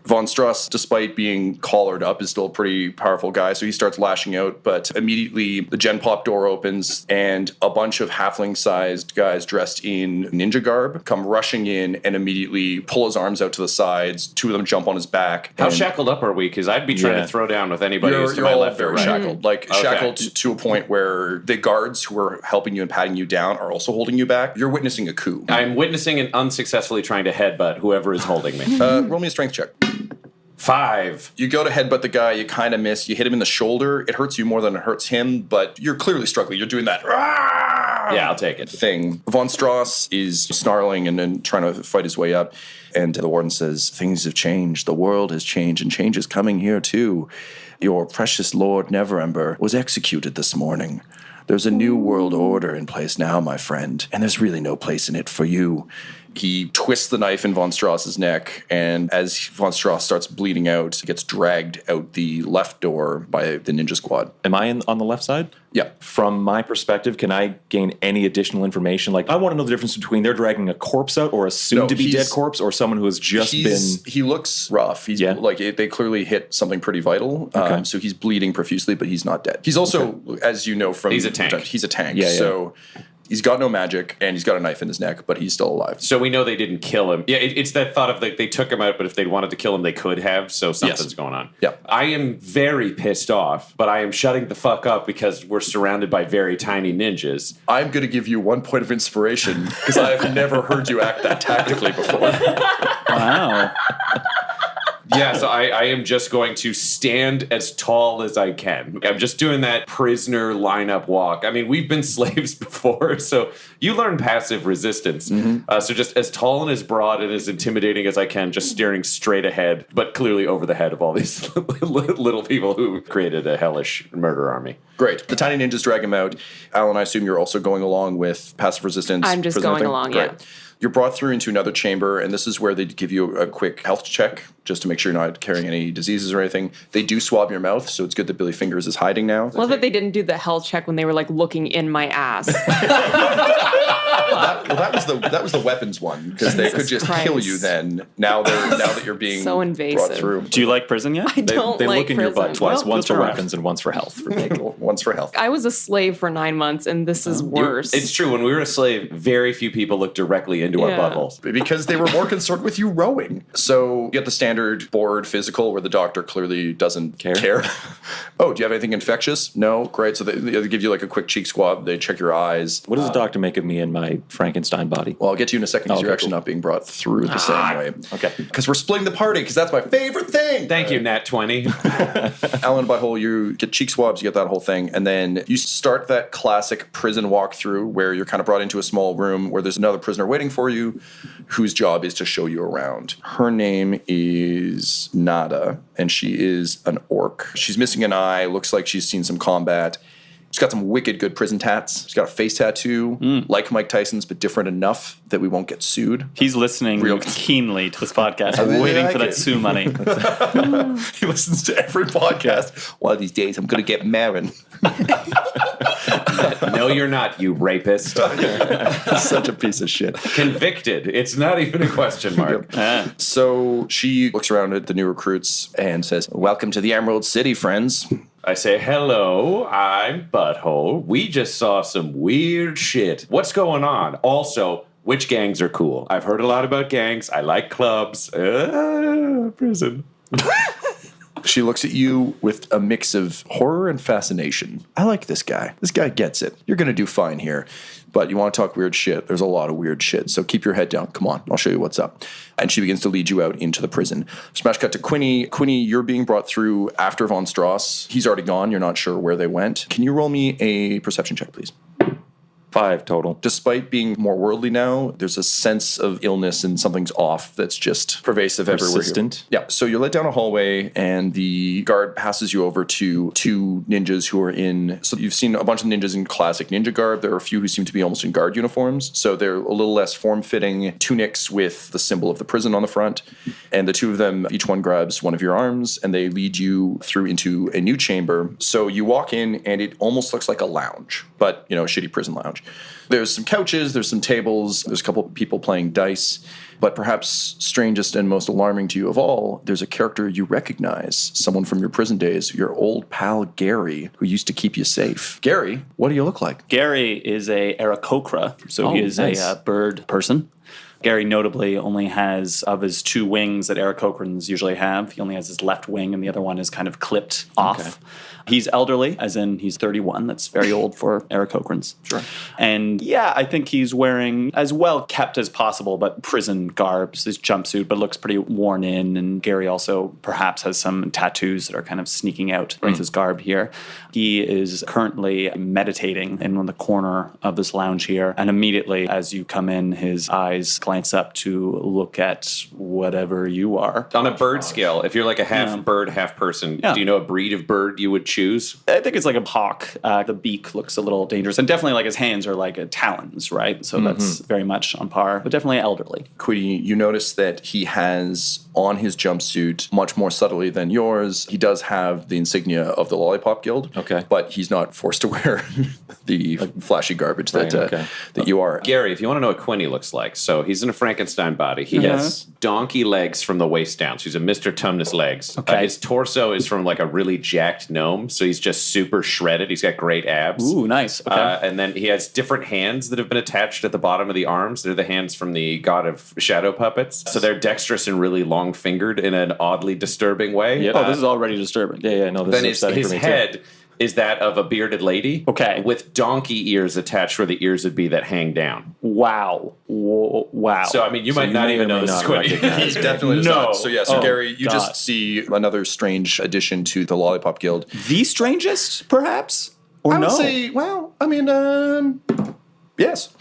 [SPEAKER 2] Von Strauss, despite being collared up, is still a pretty powerful guy, so he starts lashing out, but immediately the Gen Pop door opens, and a bunch of halfling-sized guys dressed in ninja garb come rushing in and immediately pull his arms out to the sides. Two of them jump on his back.
[SPEAKER 3] How shackled up are we? Because I'd be trying to throw down with anybody who's to
[SPEAKER 2] You're
[SPEAKER 3] my
[SPEAKER 2] all
[SPEAKER 3] left or
[SPEAKER 2] very
[SPEAKER 3] right.
[SPEAKER 2] shackled. Like, shackled to a point where the guards who are helping you and patting you down are also holding you back. You're witnessing a coup.
[SPEAKER 3] I'm witnessing and unsuccessfully trying to headbutt whoever is holding me.
[SPEAKER 2] Roll me a strength check.
[SPEAKER 3] 5.
[SPEAKER 2] You go to headbutt the guy, you kind of miss, you hit him in the shoulder. It hurts you more than it hurts him, but you're clearly struggling. You're doing that
[SPEAKER 3] Yeah, I'll take it.
[SPEAKER 2] thing. Von Strauss is snarling and then trying to fight his way up. And the warden says, "Things have changed. The world has changed, and change is coming here too. Your precious Lord Neverember was executed this morning. There's a new world order in place now, my friend, and there's really no place in it for you." He twists the knife in Von Strauss's neck, and as Von Strauss starts bleeding out, he gets dragged out the left door by the ninja squad.
[SPEAKER 6] Am I on the left side?
[SPEAKER 2] Yeah.
[SPEAKER 6] From my perspective, can I gain any additional information? Like, I want to know the difference between they're dragging a corpse out or a soon-to-be dead corpse or someone who has just been...
[SPEAKER 2] He looks rough. He's like, they clearly hit something pretty vital. So he's bleeding profusely, but he's not dead. He's also, as you know from...
[SPEAKER 3] He's a tank.
[SPEAKER 2] He's a tank.
[SPEAKER 6] Yeah.
[SPEAKER 2] So he's got no magic, and he's got a knife in his neck, but he's still alive.
[SPEAKER 3] So we know they didn't kill him. Yeah, it's that thought of like they took him out, but if they'd wanted to kill him, they could have. So something's going on.
[SPEAKER 2] Yeah.
[SPEAKER 3] I am very pissed off, but I am shutting the fuck up because we're surrounded by very tiny ninjas.
[SPEAKER 2] I'm going to give you 1 point of inspiration because I've never heard you act that tactically before.
[SPEAKER 5] Wow.
[SPEAKER 3] Yeah, so I am just going to stand as tall as I can. I'm just doing that prisoner lineup walk. I mean, we've been slaves before, so you learn passive resistance. So just as tall and as broad and as intimidating as I can, just staring straight ahead, but clearly over the head of all these little people who created a hellish murder army.
[SPEAKER 2] Great. The tiny ninjas drag him out. Alan, I assume you're also going along with passive resistance.
[SPEAKER 4] I'm just
[SPEAKER 2] prisoner
[SPEAKER 4] going
[SPEAKER 2] thing?
[SPEAKER 4] along,
[SPEAKER 2] Great.
[SPEAKER 4] yeah.
[SPEAKER 2] You're brought through into another chamber, and this is where they give you a quick health check just to make sure you're not carrying any diseases or anything. They do swab your mouth, so it's good that Billy Fingers is hiding now.
[SPEAKER 4] Love that they didn't do the health check when they were like looking in my ass.
[SPEAKER 2] That was the weapons one because they could just kill you then. Now that you're being
[SPEAKER 4] So invasive.
[SPEAKER 2] brought through.
[SPEAKER 5] Do you like prison yet?
[SPEAKER 4] I don't
[SPEAKER 6] They
[SPEAKER 4] like
[SPEAKER 6] look in your butt
[SPEAKER 4] prison.
[SPEAKER 6] twice,
[SPEAKER 5] Well,
[SPEAKER 6] once
[SPEAKER 5] good
[SPEAKER 6] for
[SPEAKER 5] for us.
[SPEAKER 6] weapons and once for health.
[SPEAKER 2] Once for health.
[SPEAKER 4] I was a slave for 9 months, and this is worse.
[SPEAKER 3] It's true. When we were a slave, very few people looked directly into our
[SPEAKER 4] Yeah.
[SPEAKER 3] buttholes.
[SPEAKER 2] Because they were more concerned with you rowing. So you get the standard board physical where the doctor clearly doesn't care. Oh, do you have anything infectious? No? Great. So they give you like a quick cheek swab. They check your eyes.
[SPEAKER 6] What does the doctor make of me and my Frankenstein body?
[SPEAKER 2] Well, I'll get to you in a second because
[SPEAKER 6] Okay,
[SPEAKER 2] you're actually
[SPEAKER 6] cool.
[SPEAKER 2] not being brought through the same way.
[SPEAKER 6] Okay.
[SPEAKER 2] Because we're splitting the party because that's my favorite thing.
[SPEAKER 3] Thank you, Nat 20.
[SPEAKER 2] Alan Butthole, you get cheek swabs, you get that whole thing, and then you start that classic prison walkthrough where you're kind of brought into a small room where there's another prisoner waiting for you whose job is to show you around. Her name is Nada, and she is an orc. She's missing an eye, looks like she's seen some combat. She's got some wicked good prison tats. She's got a face tattoo, like Mike Tyson's, but different enough that we won't get sued.
[SPEAKER 5] He's listening
[SPEAKER 2] Real-
[SPEAKER 5] keenly to this podcast,
[SPEAKER 2] really
[SPEAKER 5] waiting
[SPEAKER 2] like
[SPEAKER 5] for that
[SPEAKER 2] it.
[SPEAKER 5] sue money.
[SPEAKER 2] He listens to every podcast. One of these days, I'm going to get married.
[SPEAKER 3] No, you're not, you rapist.
[SPEAKER 2] Such a piece of shit.
[SPEAKER 3] Convicted. It's not even a question mark.
[SPEAKER 2] So she looks around at the new recruits and says, "Welcome to the Emerald City, friends."
[SPEAKER 3] I say, hello, I'm Butthole. We just saw some weird shit. What's going on? Also, which gangs are cool? I've heard a lot about gangs. I like clubs. Prison.
[SPEAKER 2] She looks at you with a mix of horror and fascination. I like this guy. This guy gets it. You're going to do fine here. But you want to talk weird shit. There's a lot of weird shit. So keep your head down. Come on. I'll show you what's up. And she begins to lead you out into the prison. Smash cut to Quinny. Quinny, you're being brought through after Von Strauss. He's already gone. You're not sure where they went. Can you roll me a perception check, please?
[SPEAKER 6] 5 total.
[SPEAKER 2] Despite being more worldly now, there's a sense of illness and something's off that's just pervasive everywhere.
[SPEAKER 6] Persistent.
[SPEAKER 2] Yeah. So you're led down a hallway, and the guard passes you over to 2 ninjas who are in. So you've seen a bunch of ninjas in classic ninja garb. There are a few who seem to be almost in guard uniforms. So they're a little less form-fitting tunics with the symbol of the prison on the front. And the 2 of them, each one grabs one of your arms, and they lead you through into a new chamber. So you walk in, and it almost looks like a lounge, but, a shitty prison lounge. There's some couches, there's some tables, there's a couple of people playing dice, but perhaps strangest and most alarming to you of all, there's a character you recognize, someone from your prison days, your old pal Gary, who used to keep you safe. Gary, what do you look like?
[SPEAKER 5] Gary is a Aarakocra, so he is
[SPEAKER 6] nice.
[SPEAKER 5] a bird person. Gary notably only has, of his 2 wings that Aarakocrans usually have, he only has his left wing and the other one is kind of clipped off.
[SPEAKER 6] Okay.
[SPEAKER 5] He's elderly, as in he's 31. That's very old for Aarakocrans.
[SPEAKER 2] Sure.
[SPEAKER 5] And yeah, I think he's wearing as well kept as possible, but prison garbs, his jumpsuit, but looks pretty worn in. And Gary also perhaps has some tattoos that are kind of sneaking out beneath his garb here. He is currently meditating in the corner of this lounge here. And immediately as you come in, his eyes glance up to look at whatever you are.
[SPEAKER 3] On a bird scale, if you're like a half bird, half person, do you know a breed of bird you would choose?
[SPEAKER 5] I think it's like a hawk. The beak looks a little dangerous. And definitely like his hands are like talons, right? So that's very much on par, but definitely elderly.
[SPEAKER 2] Quiddy, you notice that he has on his jumpsuit, much more subtly than yours, he does have the insignia of the Lollipop Guild.
[SPEAKER 6] Okay.
[SPEAKER 2] But he's not forced to wear the flashy garbage that
[SPEAKER 6] okay.
[SPEAKER 2] that you are.
[SPEAKER 3] Gary, if you want to know what Quinny looks like, so he's in a Frankenstein body. He has donkey legs from the waist down. So he's a Mr. Tumnus legs.
[SPEAKER 5] Okay.
[SPEAKER 3] His torso is from like a really jacked gnome, so he's just super shredded. He's got great abs.
[SPEAKER 5] Ooh, nice. Okay.
[SPEAKER 3] And then he has different hands that have been attached at the bottom of the arms. They're the hands from the god of shadow puppets. So they're dexterous and really long-fingered in an oddly disturbing way.
[SPEAKER 6] Yep.
[SPEAKER 5] This is already disturbing.
[SPEAKER 6] Yeah, no, this
[SPEAKER 3] Then
[SPEAKER 6] is upsetting
[SPEAKER 3] his
[SPEAKER 6] for me
[SPEAKER 3] head
[SPEAKER 6] too.
[SPEAKER 3] is that of a bearded lady.
[SPEAKER 5] Okay.
[SPEAKER 3] With donkey ears attached where the ears would be that hang down.
[SPEAKER 5] Wow. Wow.
[SPEAKER 3] So, I mean, you might not
[SPEAKER 6] may
[SPEAKER 3] even
[SPEAKER 6] or
[SPEAKER 3] know
[SPEAKER 6] may
[SPEAKER 3] this is
[SPEAKER 6] not
[SPEAKER 3] Quinny.
[SPEAKER 6] recognize
[SPEAKER 2] He definitely does
[SPEAKER 5] No.
[SPEAKER 2] not. So yeah, so
[SPEAKER 5] Oh,
[SPEAKER 2] Gary, you
[SPEAKER 5] God.
[SPEAKER 2] just see another strange addition to the Lollipop Guild.
[SPEAKER 5] The strangest, perhaps? Or
[SPEAKER 2] I
[SPEAKER 5] no?
[SPEAKER 2] would say, well, I mean, yes.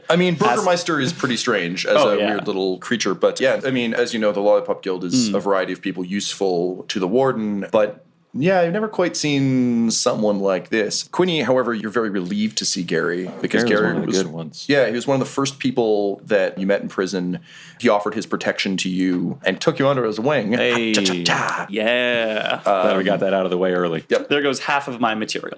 [SPEAKER 2] I mean, Burgermeister is pretty strange as a weird little creature, but yeah, I mean, as you know, the Lollipop Guild is a variety of people useful to the Warden, but yeah, I've never quite seen someone like this. Quinny, however, you're very relieved to see Gary because
[SPEAKER 6] Gary was
[SPEAKER 2] Gary
[SPEAKER 6] one of the good ones.
[SPEAKER 2] Yeah, he was one of the first people that you met in prison. He offered his protection to you and took you under his wing.
[SPEAKER 5] Hey.
[SPEAKER 2] Cha-cha-cha.
[SPEAKER 5] Yeah.
[SPEAKER 6] Glad we got that out of the way early.
[SPEAKER 2] Yep.
[SPEAKER 5] There goes half of my material.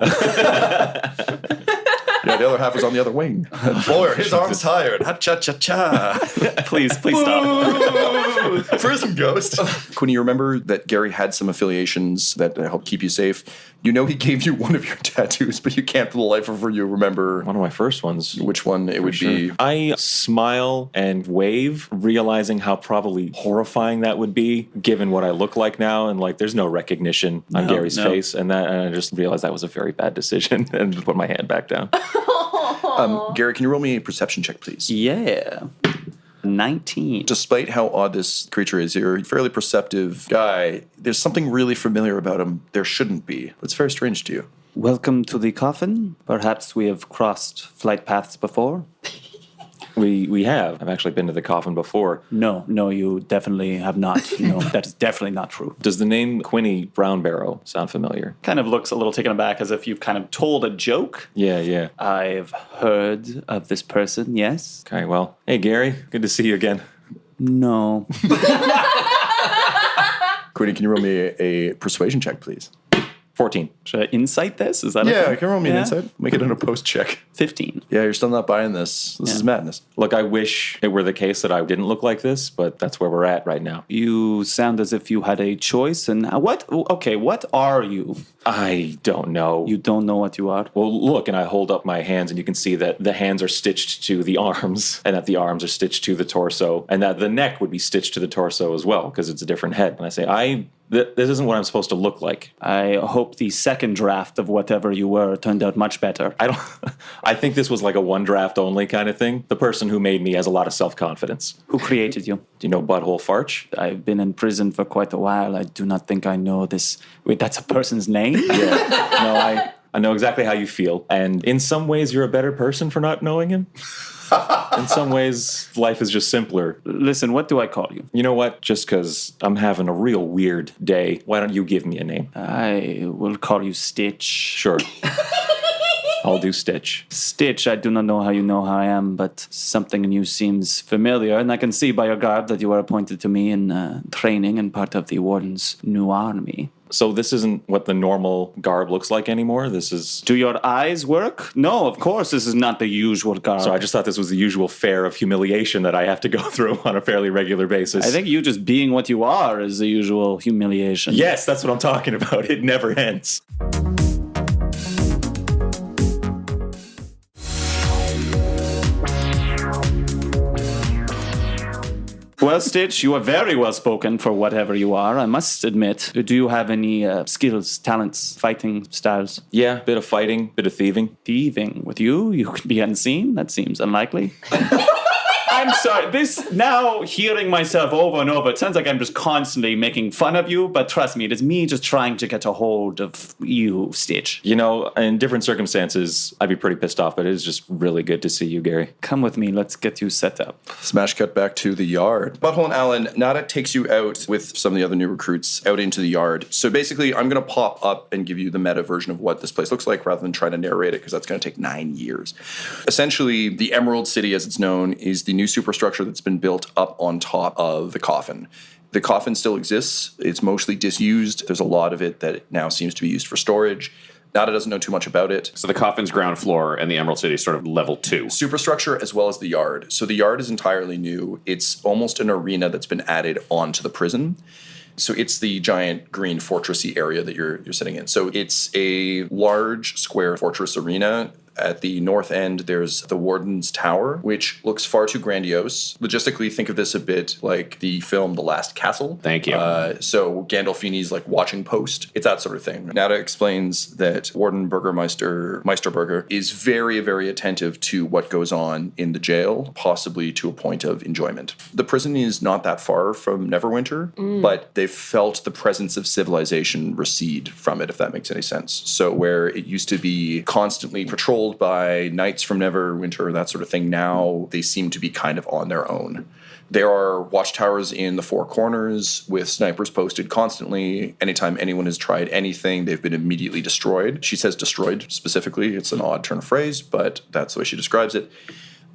[SPEAKER 2] Yeah, the other half was on the other wing. Boy, are his arms tired. Ha-cha-cha-cha.
[SPEAKER 5] Please stop.
[SPEAKER 2] Prison ghost. Quinny, you remember that Gary had some affiliations that helped keep you safe. You know he gave you one of your tattoos, but you can't for the life of you remember
[SPEAKER 6] One of my first ones.
[SPEAKER 2] which one it would be.
[SPEAKER 6] I smile and wave, realizing how probably horrifying that would be, given what I look like now, and like there's no recognition on Gary's face, and I just realized that was a very bad decision, and put my hand back down.
[SPEAKER 2] Gary, can you roll me a perception check, please?
[SPEAKER 5] Yeah. 19.
[SPEAKER 2] Despite how odd this creature is, you're a fairly perceptive guy. There's something really familiar about him. There shouldn't be. It's very strange to you.
[SPEAKER 5] Welcome to the coffin. Perhaps we have crossed flight paths before.
[SPEAKER 6] We have. I've actually been to the coffin before.
[SPEAKER 5] No, you definitely have not. No, that is definitely not true.
[SPEAKER 6] Does the name Quinny Brownbarrow sound familiar?
[SPEAKER 5] Kind of looks a little taken aback as if you've kind of told a joke.
[SPEAKER 6] Yeah.
[SPEAKER 5] I've heard of this person, yes.
[SPEAKER 6] Okay, well, hey Gary, good to see you again.
[SPEAKER 5] No.
[SPEAKER 2] Quinny, can you roll me a persuasion check, please?
[SPEAKER 6] 14.
[SPEAKER 5] Should I insight this? Is that
[SPEAKER 2] Yeah,
[SPEAKER 5] okay?
[SPEAKER 2] you can roll me an
[SPEAKER 5] Yeah?
[SPEAKER 2] insight. Make it an opposed check.
[SPEAKER 5] 15.
[SPEAKER 2] Yeah, you're still not buying this. This is madness.
[SPEAKER 6] Look, I wish it were the case that I didn't look like this, but that's where we're at right now.
[SPEAKER 5] You sound as if you had a choice. And what are you?
[SPEAKER 6] I don't know.
[SPEAKER 5] You don't know what you are?
[SPEAKER 6] Well, look, and I hold up my hands, and you can see that the hands are stitched to the arms, and that the arms are stitched to the torso, and that the neck would be stitched to the torso as well, because it's a different head. And I say, this isn't what I'm supposed to look like.
[SPEAKER 5] I hope the second draft of whatever you were turned out much better.
[SPEAKER 6] I think this was like a one draft only kind of thing. The person who made me has a lot of self-confidence.
[SPEAKER 5] Who created you?
[SPEAKER 6] Do you know Butthole Farch?
[SPEAKER 5] I've been in prison for quite a while. I do not think I know this. Wait, that's a person's name?
[SPEAKER 6] Yeah. No, I know exactly how you feel. And in some ways, you're a better person for not knowing him. In some ways, life is just simpler.
[SPEAKER 5] Listen, what do I call you?
[SPEAKER 6] You know what? Just because I'm having a real weird day, why don't you give me a name?
[SPEAKER 5] I will call you Stitch.
[SPEAKER 6] Sure. I'll do Stitch.
[SPEAKER 5] Stitch, I do not know how I am, but something in you seems familiar, and I can see by your garb that you are appointed to me in training and part of the Warden's new army.
[SPEAKER 6] So this isn't what the normal garb looks like anymore? This is...
[SPEAKER 5] Do your eyes work? No, of course, this is not the usual garb.
[SPEAKER 6] So I just thought this was the usual fare of humiliation that I have to go through on a fairly regular basis.
[SPEAKER 5] I think you just being what you are is the usual humiliation.
[SPEAKER 6] Yes, that's what I'm talking about. It never ends.
[SPEAKER 5] Well, Stitch, you are very well spoken for whatever you are, I must admit. Do you have any skills, talents, fighting styles?
[SPEAKER 6] Yeah, bit of fighting, bit of thieving.
[SPEAKER 5] Thieving with you? You could be unseen? That seems unlikely. I'm sorry. This, now hearing myself over and over, it sounds like I'm just constantly making fun of you, but trust me, it is me just trying to get a hold of you, Stitch.
[SPEAKER 6] You know, in different circumstances, I'd be pretty pissed off, but it is just really good to see you, Gary.
[SPEAKER 5] Come with me. Let's get you set up.
[SPEAKER 2] Smash cut back to the yard. Butthole and Alan, Nada takes you out with some of the other new recruits out into the yard. So basically, I'm going to pop up and give you the meta version of what this place looks like rather than try to narrate it because that's going to take 9 years. Essentially, the Emerald City, as it's known, is the new superstructure that's been built up on top of the coffin. The coffin still exists. It's mostly disused. There's a lot of it that now seems to be used for storage. Nada doesn't know too much about it.
[SPEAKER 3] So the coffin's ground floor and the Emerald City is sort of level 2.
[SPEAKER 2] Superstructure as well as the yard. So the yard is entirely new. It's almost an arena that's been added onto the prison. So it's the giant green fortressy area that you're sitting in. So it's a large square fortress arena. At the north end, there's the Warden's Tower, which looks far too grandiose. Logistically, think of this a bit like the film The Last Castle.
[SPEAKER 3] Thank you.
[SPEAKER 2] So Gandolfini's like watching post. It's that sort of thing. Nada explains that Warden Meisterburger is very, very attentive to what goes on in the jail, possibly to a point of enjoyment. The prison is not that far from Neverwinter, but they've felt the presence of civilization recede from it, if that makes any sense. So where it used to be constantly patrolled by knights from Neverwinter, that sort of thing, now they seem to be kind of on their own. There are watchtowers in the four corners with snipers posted constantly. Anytime anyone has tried anything, they've been immediately destroyed. She says destroyed specifically. It's an odd turn of phrase, but that's the way she describes it.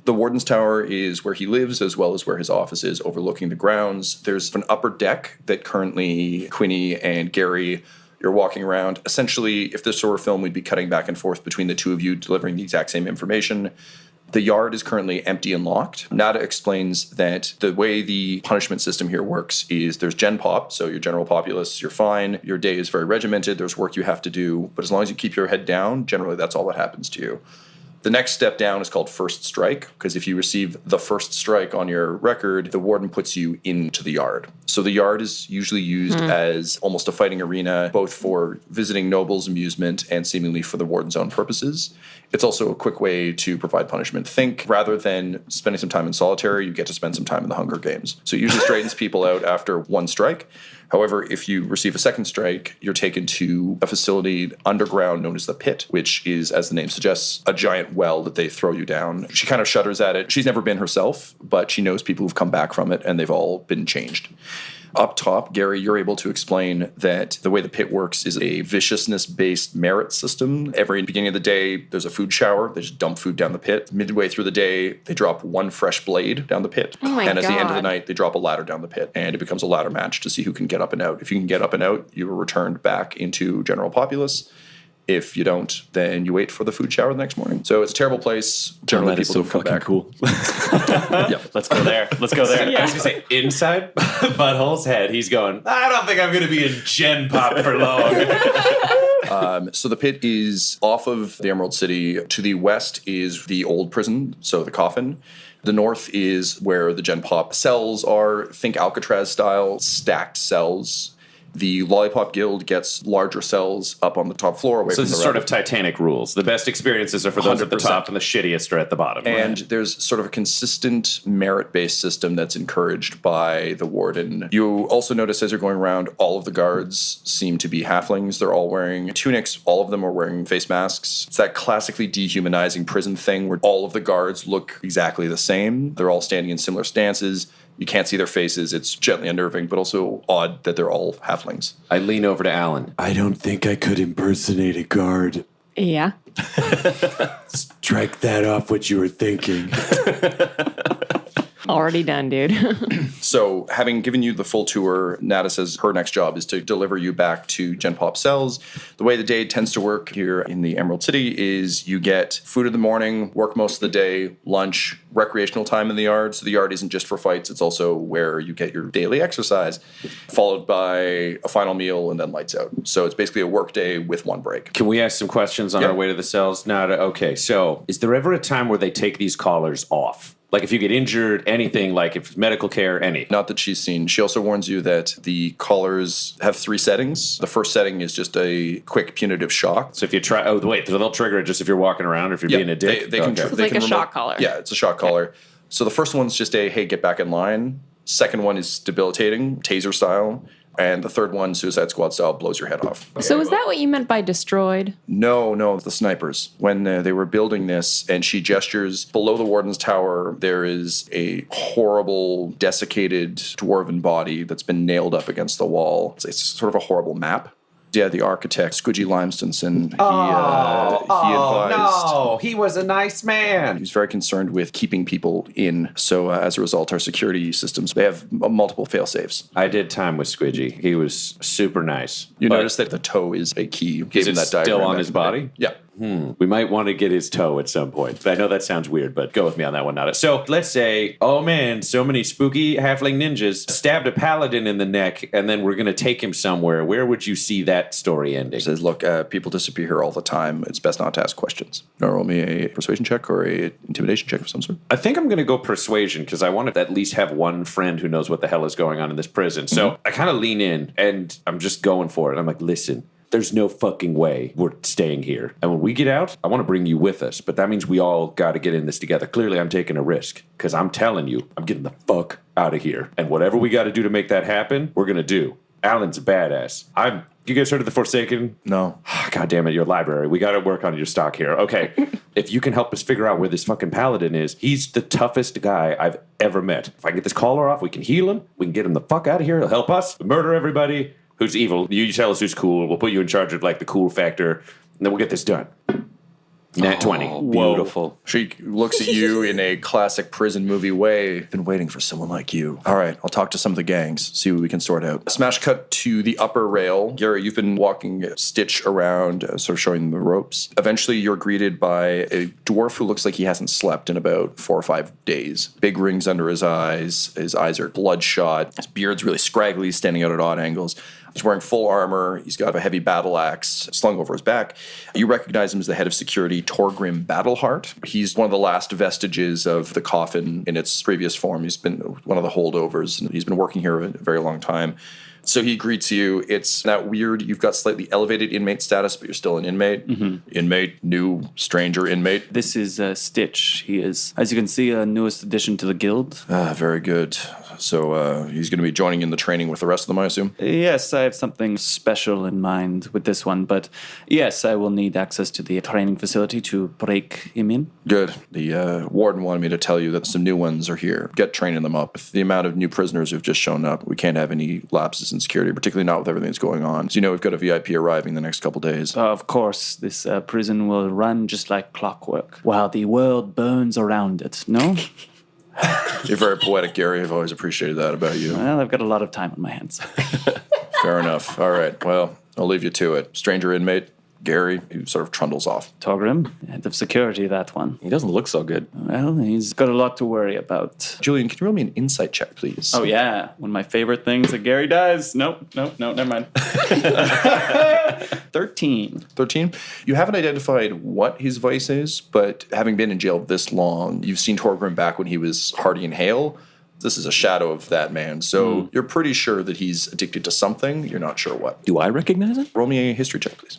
[SPEAKER 2] The Warden's Tower is where he lives, as well as where his office is, overlooking the grounds. There's an upper deck that currently Quinny and Gary, you're walking around. Essentially, if this were a film, we'd be cutting back and forth between the two of you, delivering the exact same information. The yard is currently empty and locked. Nada explains that the way the punishment system here works is there's gen pop, so your general populace, you're fine. Your day is very regimented. There's work you have to do. But as long as you keep your head down, generally that's all that happens to you. The next step down is called first strike, because if you receive the first strike on your record, the warden puts you into the yard. So the yard is usually used as almost a fighting arena, both for visiting nobles' amusement and seemingly for the warden's own purposes. It's also a quick way to provide punishment. Think, rather than spending some time in solitary, you get to spend some time in the Hunger Games. So it usually straightens people out after one strike. However, if you receive a second strike, you're taken to a facility underground known as the Pit, which is, as the name suggests, a giant well that they throw you down. She kind of shudders at it. She's never been herself, but she knows people who've come back from it, and they've all been changed. Up top, Gary, you're able to explain that the way the pit works is a viciousness-based merit system. Every beginning of the day, there's a food shower. They just dump food down the pit. Midway through the day, they drop one fresh blade down the pit.
[SPEAKER 4] Oh my
[SPEAKER 2] and at the end of the
[SPEAKER 4] God.
[SPEAKER 2] night, they drop a ladder down the pit. And it becomes a ladder match to see who can get up and out. If you can get up and out, you are returned back into general populace. If you don't, then you wait for the food shower the next morning. So it's a terrible place. Generally,
[SPEAKER 6] That is
[SPEAKER 2] people
[SPEAKER 6] so
[SPEAKER 2] don't come
[SPEAKER 6] fucking
[SPEAKER 2] back.
[SPEAKER 6] cool.
[SPEAKER 5] Let's go there. Let's go there.
[SPEAKER 3] I was going to say, inside Butthole's head, he's going, I don't think I'm going to be in Gen Pop for long.
[SPEAKER 2] So the pit is off of the Emerald City. To the west is the old prison, so the coffin. The north is where the Gen Pop cells are. Think Alcatraz style, stacked cells. The Lollipop Guild gets larger cells up on the top floor away
[SPEAKER 3] So
[SPEAKER 2] from
[SPEAKER 3] this
[SPEAKER 2] the
[SPEAKER 3] is sort
[SPEAKER 2] rest.
[SPEAKER 3] of Titanic rules. The best experiences are for those at the
[SPEAKER 2] 100%.
[SPEAKER 3] top, and the shittiest are at the bottom.
[SPEAKER 2] And there's sort of a consistent merit-based system that's encouraged by the warden. You also notice as you're going around, all of the guards seem to be halflings. They're all wearing tunics. All of them are wearing face masks. It's that classically dehumanizing prison thing where all of the guards look exactly the same. They're all standing in similar stances. You can't see their faces. It's gently unnerving, but also odd that they're all halflings.
[SPEAKER 3] I lean over to Alan.
[SPEAKER 7] I don't think I could impersonate a guard.
[SPEAKER 4] Yeah.
[SPEAKER 7] Strike that off what you were thinking.
[SPEAKER 4] Already done, dude.
[SPEAKER 2] So, having given you the full tour, Nada says her next job is to deliver you back to Gen Pop cells. The way the day tends to work here in the Emerald City is you get food in the morning, work most of the day, lunch, recreational time in the yard. So the yard isn't just for fights, it's also where you get your daily exercise, followed by a final meal and then lights out. So it's basically a work day with one break.
[SPEAKER 3] Can we ask some questions on
[SPEAKER 2] Yep.
[SPEAKER 3] our way to the cells? Nada. Okay, so is there ever a time where they take these collars off? Like if you get injured, anything, like if it's medical care, any.
[SPEAKER 2] Not that she's seen. She also warns you that the collars have 3 settings. The first setting is just a quick punitive shock.
[SPEAKER 3] So if you try, oh wait, so they'll trigger it just if you're walking around or if you're being a dick?
[SPEAKER 2] They can,
[SPEAKER 3] Okay.
[SPEAKER 2] they
[SPEAKER 4] like
[SPEAKER 2] can
[SPEAKER 4] a shock collar.
[SPEAKER 2] Yeah, it's a shock collar. So the first one's just a, hey, get back in line. Second one is debilitating, taser style. And the third one, Suicide Squad style, blows your head off.
[SPEAKER 4] So is that what you meant by destroyed?
[SPEAKER 2] No, the snipers. When they were building this, and she gestures below the warden's tower, there is a horrible, desiccated dwarven body that's been nailed up against the wall. It's sort of a horrible map. Yeah, the architect, Squidgy Limestonson, he advised.
[SPEAKER 3] No, he was a nice man.
[SPEAKER 2] He was very concerned with keeping people in. So as a result, our security systems, they have multiple fail-safes.
[SPEAKER 3] I did time with Squidgy. He was super nice.
[SPEAKER 2] You
[SPEAKER 3] But
[SPEAKER 2] notice that the toe is a key.
[SPEAKER 3] Is it still on his body?
[SPEAKER 2] Yeah.
[SPEAKER 3] We might want to get his toe at some point. I know that sounds weird, but go with me on that one, Nada. So let's say, oh man, so many spooky halfling ninjas stabbed a paladin in the neck, and then we're going to take him somewhere. Where would you see that story ending?
[SPEAKER 2] He says, look, people disappear here all the time. It's best not to ask questions. You roll me a persuasion check or a intimidation check of some sort.
[SPEAKER 3] I think I'm going to go persuasion because I want to at least have one friend who knows what the hell is going on in this prison. So I kind of lean in and I'm just going for it. I'm like, listen, there's no fucking way we're staying here. And when we get out, I want to bring you with us. But that means we all got to get in this together. Clearly, I'm taking a risk because I'm telling you, I'm getting the fuck out of here. And whatever we got to do to make that happen, we're going to do. Alan's a badass. You guys heard of the Forsaken?
[SPEAKER 2] No.
[SPEAKER 3] God damn it, your library. We got to work on your stock here. Okay, if you can help us figure out where this fucking paladin is, he's the toughest guy I've ever met. If I can get this collar off, we can heal him. We can get him the fuck out of here. He'll help us murder everybody who's evil. You tell us who's cool. We'll put you in charge of like the cool factor, and then we'll get this done. Nat 20.
[SPEAKER 5] Beautiful.
[SPEAKER 2] She looks at you in a classic prison movie way. Been waiting for someone like you. All right, I'll talk to some of the gangs, see what we can sort out. Smash cut to the upper rail. Gary, you've been walking Stitch around, sort of showing them the ropes. Eventually, you're greeted by a dwarf who looks like he hasn't slept in about 4 or 5 days. Big rings under his eyes. His eyes are bloodshot. His beard's really scraggly, standing out at odd angles. He's wearing full armor. He's got a heavy battle axe slung over his back. You recognize him as the head of security, Torgrim Battleheart. He's one of the last vestiges of the coffin in its previous form. He's been one of the holdovers, and he's been working here a very long time. So he greets you. It's that weird, you've got slightly elevated inmate status, but you're still an inmate. Inmate, new, stranger inmate.
[SPEAKER 5] This is Stitch. He is, as you can see, a newest addition to the guild.
[SPEAKER 2] Very good. So he's going to be joining in the training with the rest of them, I assume?
[SPEAKER 5] Yes, I have something special in mind with this one, but yes, I will need access to the training facility to break him in.
[SPEAKER 2] Good. The warden wanted me to tell you that some new ones are here. Get training them up. With the amount of new prisoners who've just shown up, we can't have any lapses in security, particularly not with everything that's going on. So you know we've got a VIP arriving the next couple days.
[SPEAKER 5] Of course, this prison will run just like clockwork while the world burns around it, no?
[SPEAKER 2] You're very poetic, Gary. I've always appreciated that about you.
[SPEAKER 5] Well, I've got a lot of time on my hands.
[SPEAKER 2] Fair enough. All right. Well, I'll leave you to it. Stranger inmate, Gary, he sort of trundles off.
[SPEAKER 5] Torgrim, head of security, that one.
[SPEAKER 6] He doesn't look so good.
[SPEAKER 5] Well, he's got a lot to worry about.
[SPEAKER 2] Julian, can you roll me an insight check, please?
[SPEAKER 5] Oh, yeah. One of my favorite things that Gary does. Nope, never mind. 13.
[SPEAKER 2] 13. You haven't identified what his vice is, but having been in jail this long, you've seen Torgrim back when he was Hardy and Hale. This is a shadow of that man. So you're pretty sure that he's addicted to something. You're not sure what.
[SPEAKER 6] Do I recognize it?
[SPEAKER 2] Roll me a history check, please.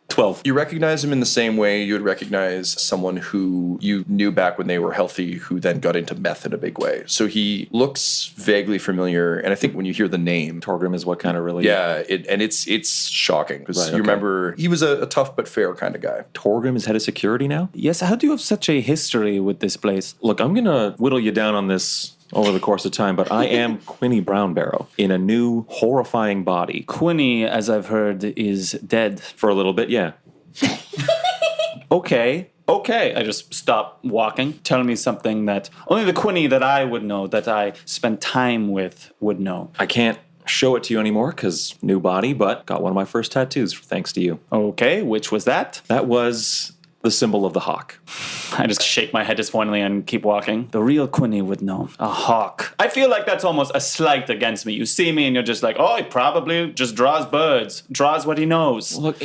[SPEAKER 6] 12.
[SPEAKER 2] You recognize him in the same way you would recognize someone who you knew back when they were healthy, who then got into meth in a big way. So he looks vaguely familiar, and I think when you hear the name,
[SPEAKER 6] Torgrim is what kind of really...
[SPEAKER 2] yeah, it's shocking because
[SPEAKER 6] Right,
[SPEAKER 2] you
[SPEAKER 6] okay.
[SPEAKER 2] remember he was a tough but fair kind of guy.
[SPEAKER 6] Torgrim is head of security now?
[SPEAKER 5] Yes, how do you have such a history with this place?
[SPEAKER 6] Look, I'm going to whittle you down on this over the course of time, but I am Quinny Brownbarrow in a new horrifying body.
[SPEAKER 5] Quinny, as I've heard, is dead.
[SPEAKER 6] For a little bit, yeah.
[SPEAKER 5] Okay. I just stop walking. Tell me something that only the Quinny that I would know, that I spent time with, would know.
[SPEAKER 6] I can't show it to you anymore because new body, but got one of my first tattoos thanks to you.
[SPEAKER 5] Okay, which was that?
[SPEAKER 6] That was the symbol of the hawk.
[SPEAKER 5] I just shake my head disappointingly and keep walking. The real Quinny would know. A hawk. I feel like that's almost a slight against me. You see me and you're just like, oh, he probably just draws birds. Draws what he knows.
[SPEAKER 6] Look,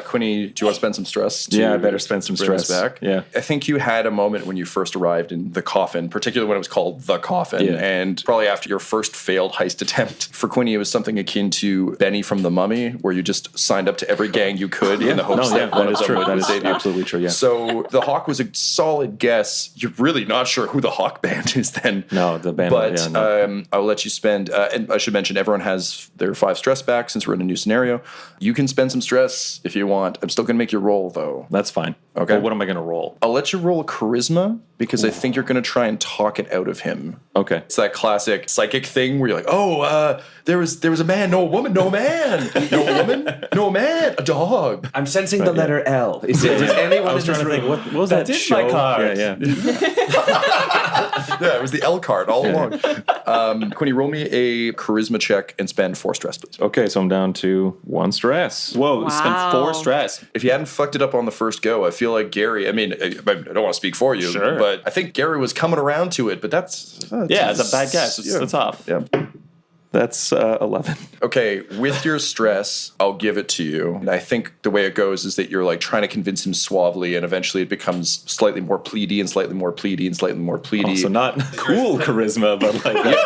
[SPEAKER 2] Quinny, do you want to spend some stress?
[SPEAKER 6] Yeah, I better spend some
[SPEAKER 2] bring us
[SPEAKER 6] stress.
[SPEAKER 2] back.
[SPEAKER 6] Yeah.
[SPEAKER 2] I think you had a moment when you first arrived in the coffin, particularly when it was called the coffin,
[SPEAKER 6] Yeah.
[SPEAKER 2] and probably after your first failed heist attempt. For Quinny, it was something akin to Benny from The Mummy, where you just signed up to every gang you could in the hopes that one
[SPEAKER 6] that
[SPEAKER 2] of
[SPEAKER 6] is
[SPEAKER 2] them
[SPEAKER 6] true.
[SPEAKER 2] would
[SPEAKER 6] That is
[SPEAKER 2] save you.
[SPEAKER 6] absolutely true, yeah.
[SPEAKER 2] So the Hawk was a solid guess. You're really not sure who the Hawk band is then.
[SPEAKER 6] No, the band.
[SPEAKER 2] But
[SPEAKER 6] yeah, no.
[SPEAKER 2] I'll let you spend, and I should mention everyone has their 5 stress back since we're in a new scenario. You can spend some stress if you want. I'm still going to make you roll, though.
[SPEAKER 6] That's fine.
[SPEAKER 2] Okay.
[SPEAKER 6] Well, what am I going to roll?
[SPEAKER 2] I'll let you roll a charisma because I think you're going to try and talk it out of him.
[SPEAKER 6] Okay.
[SPEAKER 2] It's that classic psychic thing where you're like, oh, there was a man, no woman, no man, no woman, no man, a dog.
[SPEAKER 3] I'm sensing the letter L. Is anyone
[SPEAKER 6] I was
[SPEAKER 3] in
[SPEAKER 6] trying
[SPEAKER 3] this
[SPEAKER 6] to think,
[SPEAKER 3] room?
[SPEAKER 6] what was that
[SPEAKER 5] is
[SPEAKER 6] show?
[SPEAKER 5] my card.
[SPEAKER 6] Yeah.
[SPEAKER 2] Yeah, it was the L card all along. Quinny, roll me a charisma check and spend 4 stress, please.
[SPEAKER 6] Okay, so I'm down to 1 stress.
[SPEAKER 5] Whoa, you spent
[SPEAKER 4] Wow.
[SPEAKER 5] 4 stress.
[SPEAKER 2] If you hadn't fucked it up on the first go, I feel like Gary, I mean, I don't want to speak for you,
[SPEAKER 5] Sure.
[SPEAKER 2] but I think Gary was coming around to it, but that's...
[SPEAKER 5] Yeah, it's a bad guess. It's off.
[SPEAKER 2] Yeah.
[SPEAKER 6] That's 11.
[SPEAKER 2] Okay, with your stress, I'll give it to you. And I think the way it goes is that you're like trying to convince him suavely, and eventually it becomes slightly more pleady and slightly more pleady and slightly more pleady.
[SPEAKER 6] So not cool charisma, but like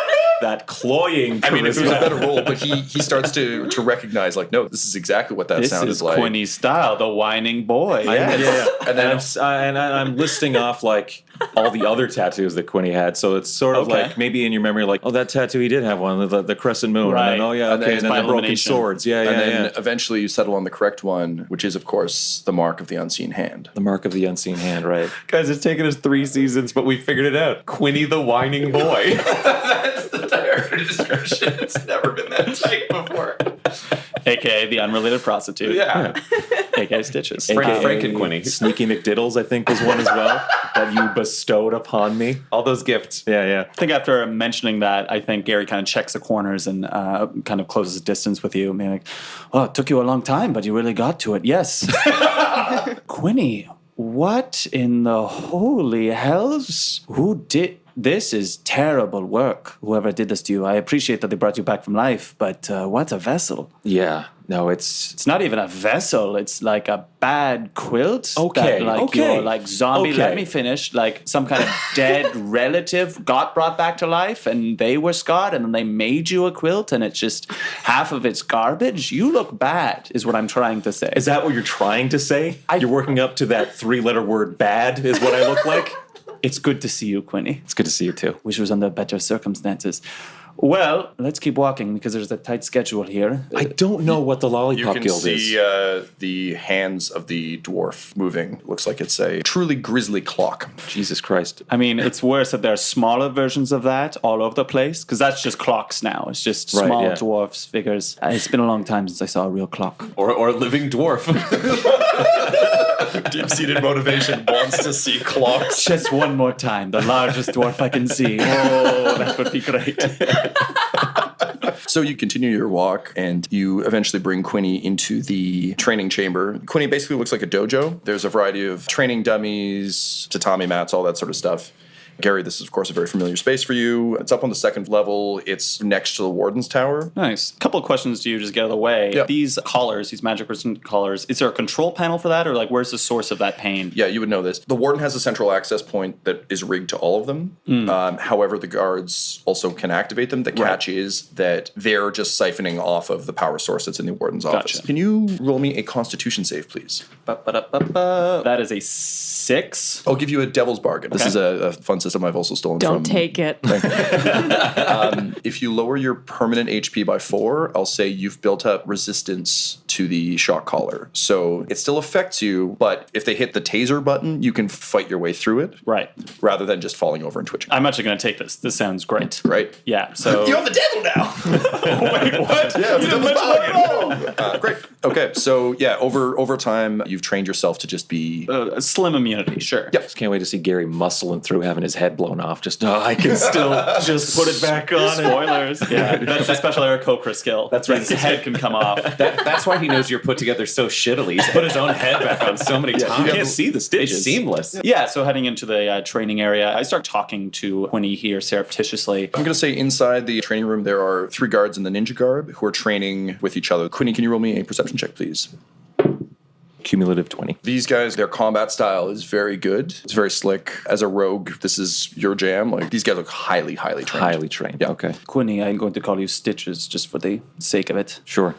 [SPEAKER 6] that cloying charisma.
[SPEAKER 2] I mean, if it was a better role, but he starts to recognize, like, no, this is exactly what that
[SPEAKER 5] This
[SPEAKER 2] sounded
[SPEAKER 5] is
[SPEAKER 2] like.
[SPEAKER 5] Quinny's style, the whining boy.
[SPEAKER 6] Yeah.
[SPEAKER 2] And then
[SPEAKER 6] I'm listing off like all the other tattoos that Quinny had. So it's sort of
[SPEAKER 5] Okay.
[SPEAKER 6] like maybe in your memory, like, oh, that tattoo he did have one, the crescent moon.
[SPEAKER 5] Right.
[SPEAKER 6] And then, oh yeah,
[SPEAKER 2] And then
[SPEAKER 6] okay,
[SPEAKER 2] it's
[SPEAKER 6] and then
[SPEAKER 5] by
[SPEAKER 6] the broken
[SPEAKER 5] elimination.
[SPEAKER 6] swords. Yeah,
[SPEAKER 2] and then
[SPEAKER 6] yeah.
[SPEAKER 2] eventually you settle on the correct one, which is, of course, the mark of the unseen hand.
[SPEAKER 6] The mark of the unseen hand, right? Guys, it's taken us 3 seasons, but we figured it out. Quinny the whining boy.
[SPEAKER 2] That's the character description. It's never been that tight before.
[SPEAKER 5] AKA the unrelated prostitute.
[SPEAKER 2] Yeah.
[SPEAKER 5] AKA Stitches.
[SPEAKER 6] Frank and Quinny. Sneaky McDiddles, I think, was one as well that you bestowed upon me. All those gifts. Yeah.
[SPEAKER 5] I think after mentioning that, I think Gary kind of checks the corners and kind of closes distance with you. I mean, like, oh, it took you a long time, but you really got to it. Yes. Quinny, what in the holy hells? Who did... This is terrible work, whoever did this to you. I appreciate that they brought you back from life, but what a vessel.
[SPEAKER 6] Yeah. No, it's...
[SPEAKER 5] It's not even a vessel. It's like a bad quilt.
[SPEAKER 6] Okay,
[SPEAKER 5] That, like,
[SPEAKER 6] okay,
[SPEAKER 5] your, like, zombie,
[SPEAKER 6] okay.
[SPEAKER 5] let me finish. Like, some kind of dead relative got brought back to life, and they were scarred, and then they made you a quilt, and it's just half of it's garbage. You look bad, is what I'm trying to say.
[SPEAKER 6] Is that what you're trying to say? You're working up to that 3-letter word bad is what I look like?
[SPEAKER 5] It's good to see you, Quinny.
[SPEAKER 6] It's good to see you too.
[SPEAKER 5] Wish it was under better circumstances. Well, let's keep walking because there's a tight schedule here.
[SPEAKER 6] I don't know what the
[SPEAKER 2] You
[SPEAKER 6] Lollipop
[SPEAKER 2] can
[SPEAKER 6] Guild
[SPEAKER 2] see
[SPEAKER 6] is.
[SPEAKER 2] the hands of the dwarf moving. Looks like it's a truly grisly clock.
[SPEAKER 6] Jesus Christ.
[SPEAKER 5] I mean, it's worse that there are smaller versions of that all over the place because that's just clocks now. It's just
[SPEAKER 6] Right,
[SPEAKER 5] small
[SPEAKER 6] yeah.
[SPEAKER 5] dwarfs figures. It's been a long time since I saw a real clock.
[SPEAKER 6] Or living dwarf.
[SPEAKER 2] Deep-seated motivation wants to see clocks.
[SPEAKER 5] Just one more time, the largest dwarf I can see. Oh, that would be great.
[SPEAKER 2] So you continue your walk, and you eventually bring Quinny into the training chamber. Quinny basically looks like a dojo. There's a variety of training dummies, tatami mats, all that sort of stuff. Gary, this is, of course, a very familiar space for you. It's up on the second level. It's next to the Warden's Tower.
[SPEAKER 5] Nice. Couple of questions to you, just get out of the way.
[SPEAKER 2] Yeah.
[SPEAKER 5] These collars, these magic resistant collars, is there a control panel for that, or like where's the source of that pain?
[SPEAKER 2] Yeah, you would know this. The Warden has a central access point that is rigged to all of them. However, the guards also can activate them. The catch is that they're just siphoning off of the power source that's in the Warden's office.
[SPEAKER 5] Gotcha.
[SPEAKER 2] Can you roll me a Constitution save, please?
[SPEAKER 5] That is a 6.
[SPEAKER 2] I'll give you a Devil's Bargain. This
[SPEAKER 5] Okay.
[SPEAKER 2] is a fun system I've also stolen from.
[SPEAKER 4] Don't take it.
[SPEAKER 2] If you lower your permanent HP by 4, I'll say you've built up resistance to the shock collar. So it still affects you, but if they hit the taser button, you can fight your way through it.
[SPEAKER 5] Right.
[SPEAKER 2] Rather than just falling over and twitching.
[SPEAKER 5] I'm actually going to take this. This sounds great.
[SPEAKER 2] Right?
[SPEAKER 5] Yeah, so...
[SPEAKER 2] You have the devil now! Wait, what? Yeah, it's Devil's Bargain. Great. Okay, so yeah, over time, you've trained yourself to just be...
[SPEAKER 5] a slim immunity, sure.
[SPEAKER 2] Yep.
[SPEAKER 3] Just can't wait to see Gary muscling through having his head blown off. Just, I can still just put it back on.
[SPEAKER 5] Spoilers. Yeah, that's a special Aarakocra skill.
[SPEAKER 3] That's right.
[SPEAKER 5] His head can come off.
[SPEAKER 3] That's why he knows you're put together so shittily. He's put his own head back on so many times.
[SPEAKER 6] You can't see the stitches.
[SPEAKER 3] It's seamless.
[SPEAKER 5] Yeah, so heading into the training area, I start talking to Winnie here surreptitiously.
[SPEAKER 2] I'm going to say inside the training room, there are 3 guards in the ninja garb who are training with each other. Quinny, can you roll me a perception check, please?
[SPEAKER 3] Cumulative 20.
[SPEAKER 2] These guys, their combat style is very good. It's very slick. As a rogue, this is your jam. Like, these guys look highly trained.
[SPEAKER 3] Highly trained.
[SPEAKER 2] Yeah.
[SPEAKER 3] Okay.
[SPEAKER 5] Quinny, I'm going to call you Stitches just for the sake of it.
[SPEAKER 3] Sure.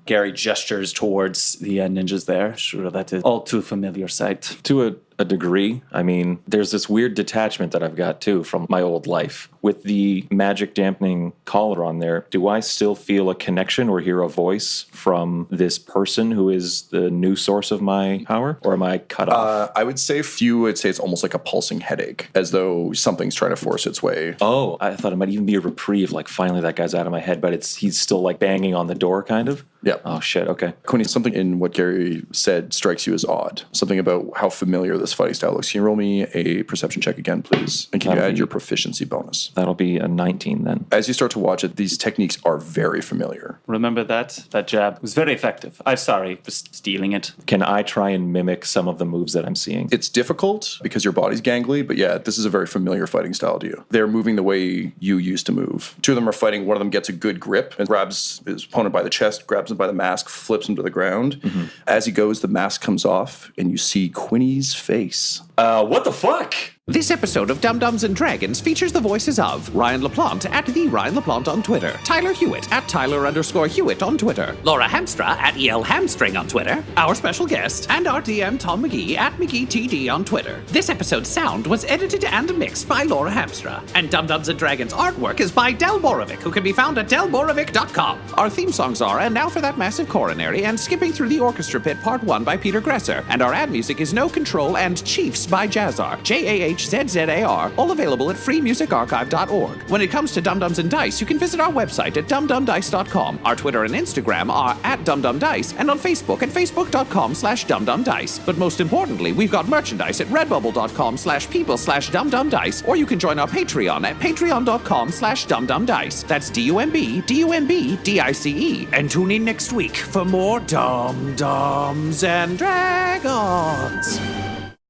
[SPEAKER 5] Gary gestures towards the ninjas there. Sure, that is all too familiar sight.
[SPEAKER 3] To a degree. I mean, there's this weird detachment that I've got too from my old life. With the magic dampening collar on there, do I still feel a connection or hear a voice from this person who is the new source of my power? Or am I cut off?
[SPEAKER 2] I would say for you, I'd say it's almost like a pulsing headache, as though something's trying to force its way.
[SPEAKER 3] Oh, I thought it might even be a reprieve, like finally that guy's out of my head, but he's still like banging on the door kind of?
[SPEAKER 2] Yeah.
[SPEAKER 3] Oh shit, okay.
[SPEAKER 2] Quinny, something in what Gary said strikes you as odd. Something about how familiar this fighting style looks. Can you roll me a perception check again, please? And can you add your proficiency bonus?
[SPEAKER 3] That'll be a 19 then.
[SPEAKER 2] As you start to watch it, these techniques are very familiar.
[SPEAKER 5] Remember that? That jab was very effective. I'm sorry for stealing it.
[SPEAKER 3] Can I try and mimic some of the moves that I'm seeing?
[SPEAKER 2] It's difficult because your body's gangly, but yeah, this is a very familiar fighting style to you. They're moving the way you used to move. 2 of them are fighting. One of them gets a good grip and grabs his opponent by the chest, grabs him by the mask, flips him to the ground. As he goes, the mask comes off, and you see Quinny's face.
[SPEAKER 3] What the fuck?
[SPEAKER 1] This episode of Dum Dums and Dragons features the voices of Ryan LaPlante at the Ryan LaPlante on Twitter, Tyler Hewitt at Tyler_Hewitt on Twitter, Laura Hamstra at EL Hamstring on Twitter, our special guest, and our DM Tom McGee at McGeeTD on Twitter. This episode's sound was edited and mixed by Laura Hamstra, and Dum Dums and Dragons artwork is by Del Borovic, who can be found at delborovic.com. Our theme songs are And Now for That Massive Coronary and Skipping Through the Orchestra Pit Part 1 by Peter Gresser, and our ad music is No Control and Chiefs by Jazzar, JAHZZAR, all available at freemusicarchive.org. When it comes to Dum Dums and Dice, you can visit our website at dumdumdice.com. Our Twitter and Instagram are at dumdumdice, and on Facebook at facebook.com/dumdumdice. But most importantly, we've got merchandise at redbubble.com/people/dumdumdice, or you can join our Patreon at patreon.com/dumdumdice. That's DUMBDICE. And tune in next week for more Dum Dums and Dragons.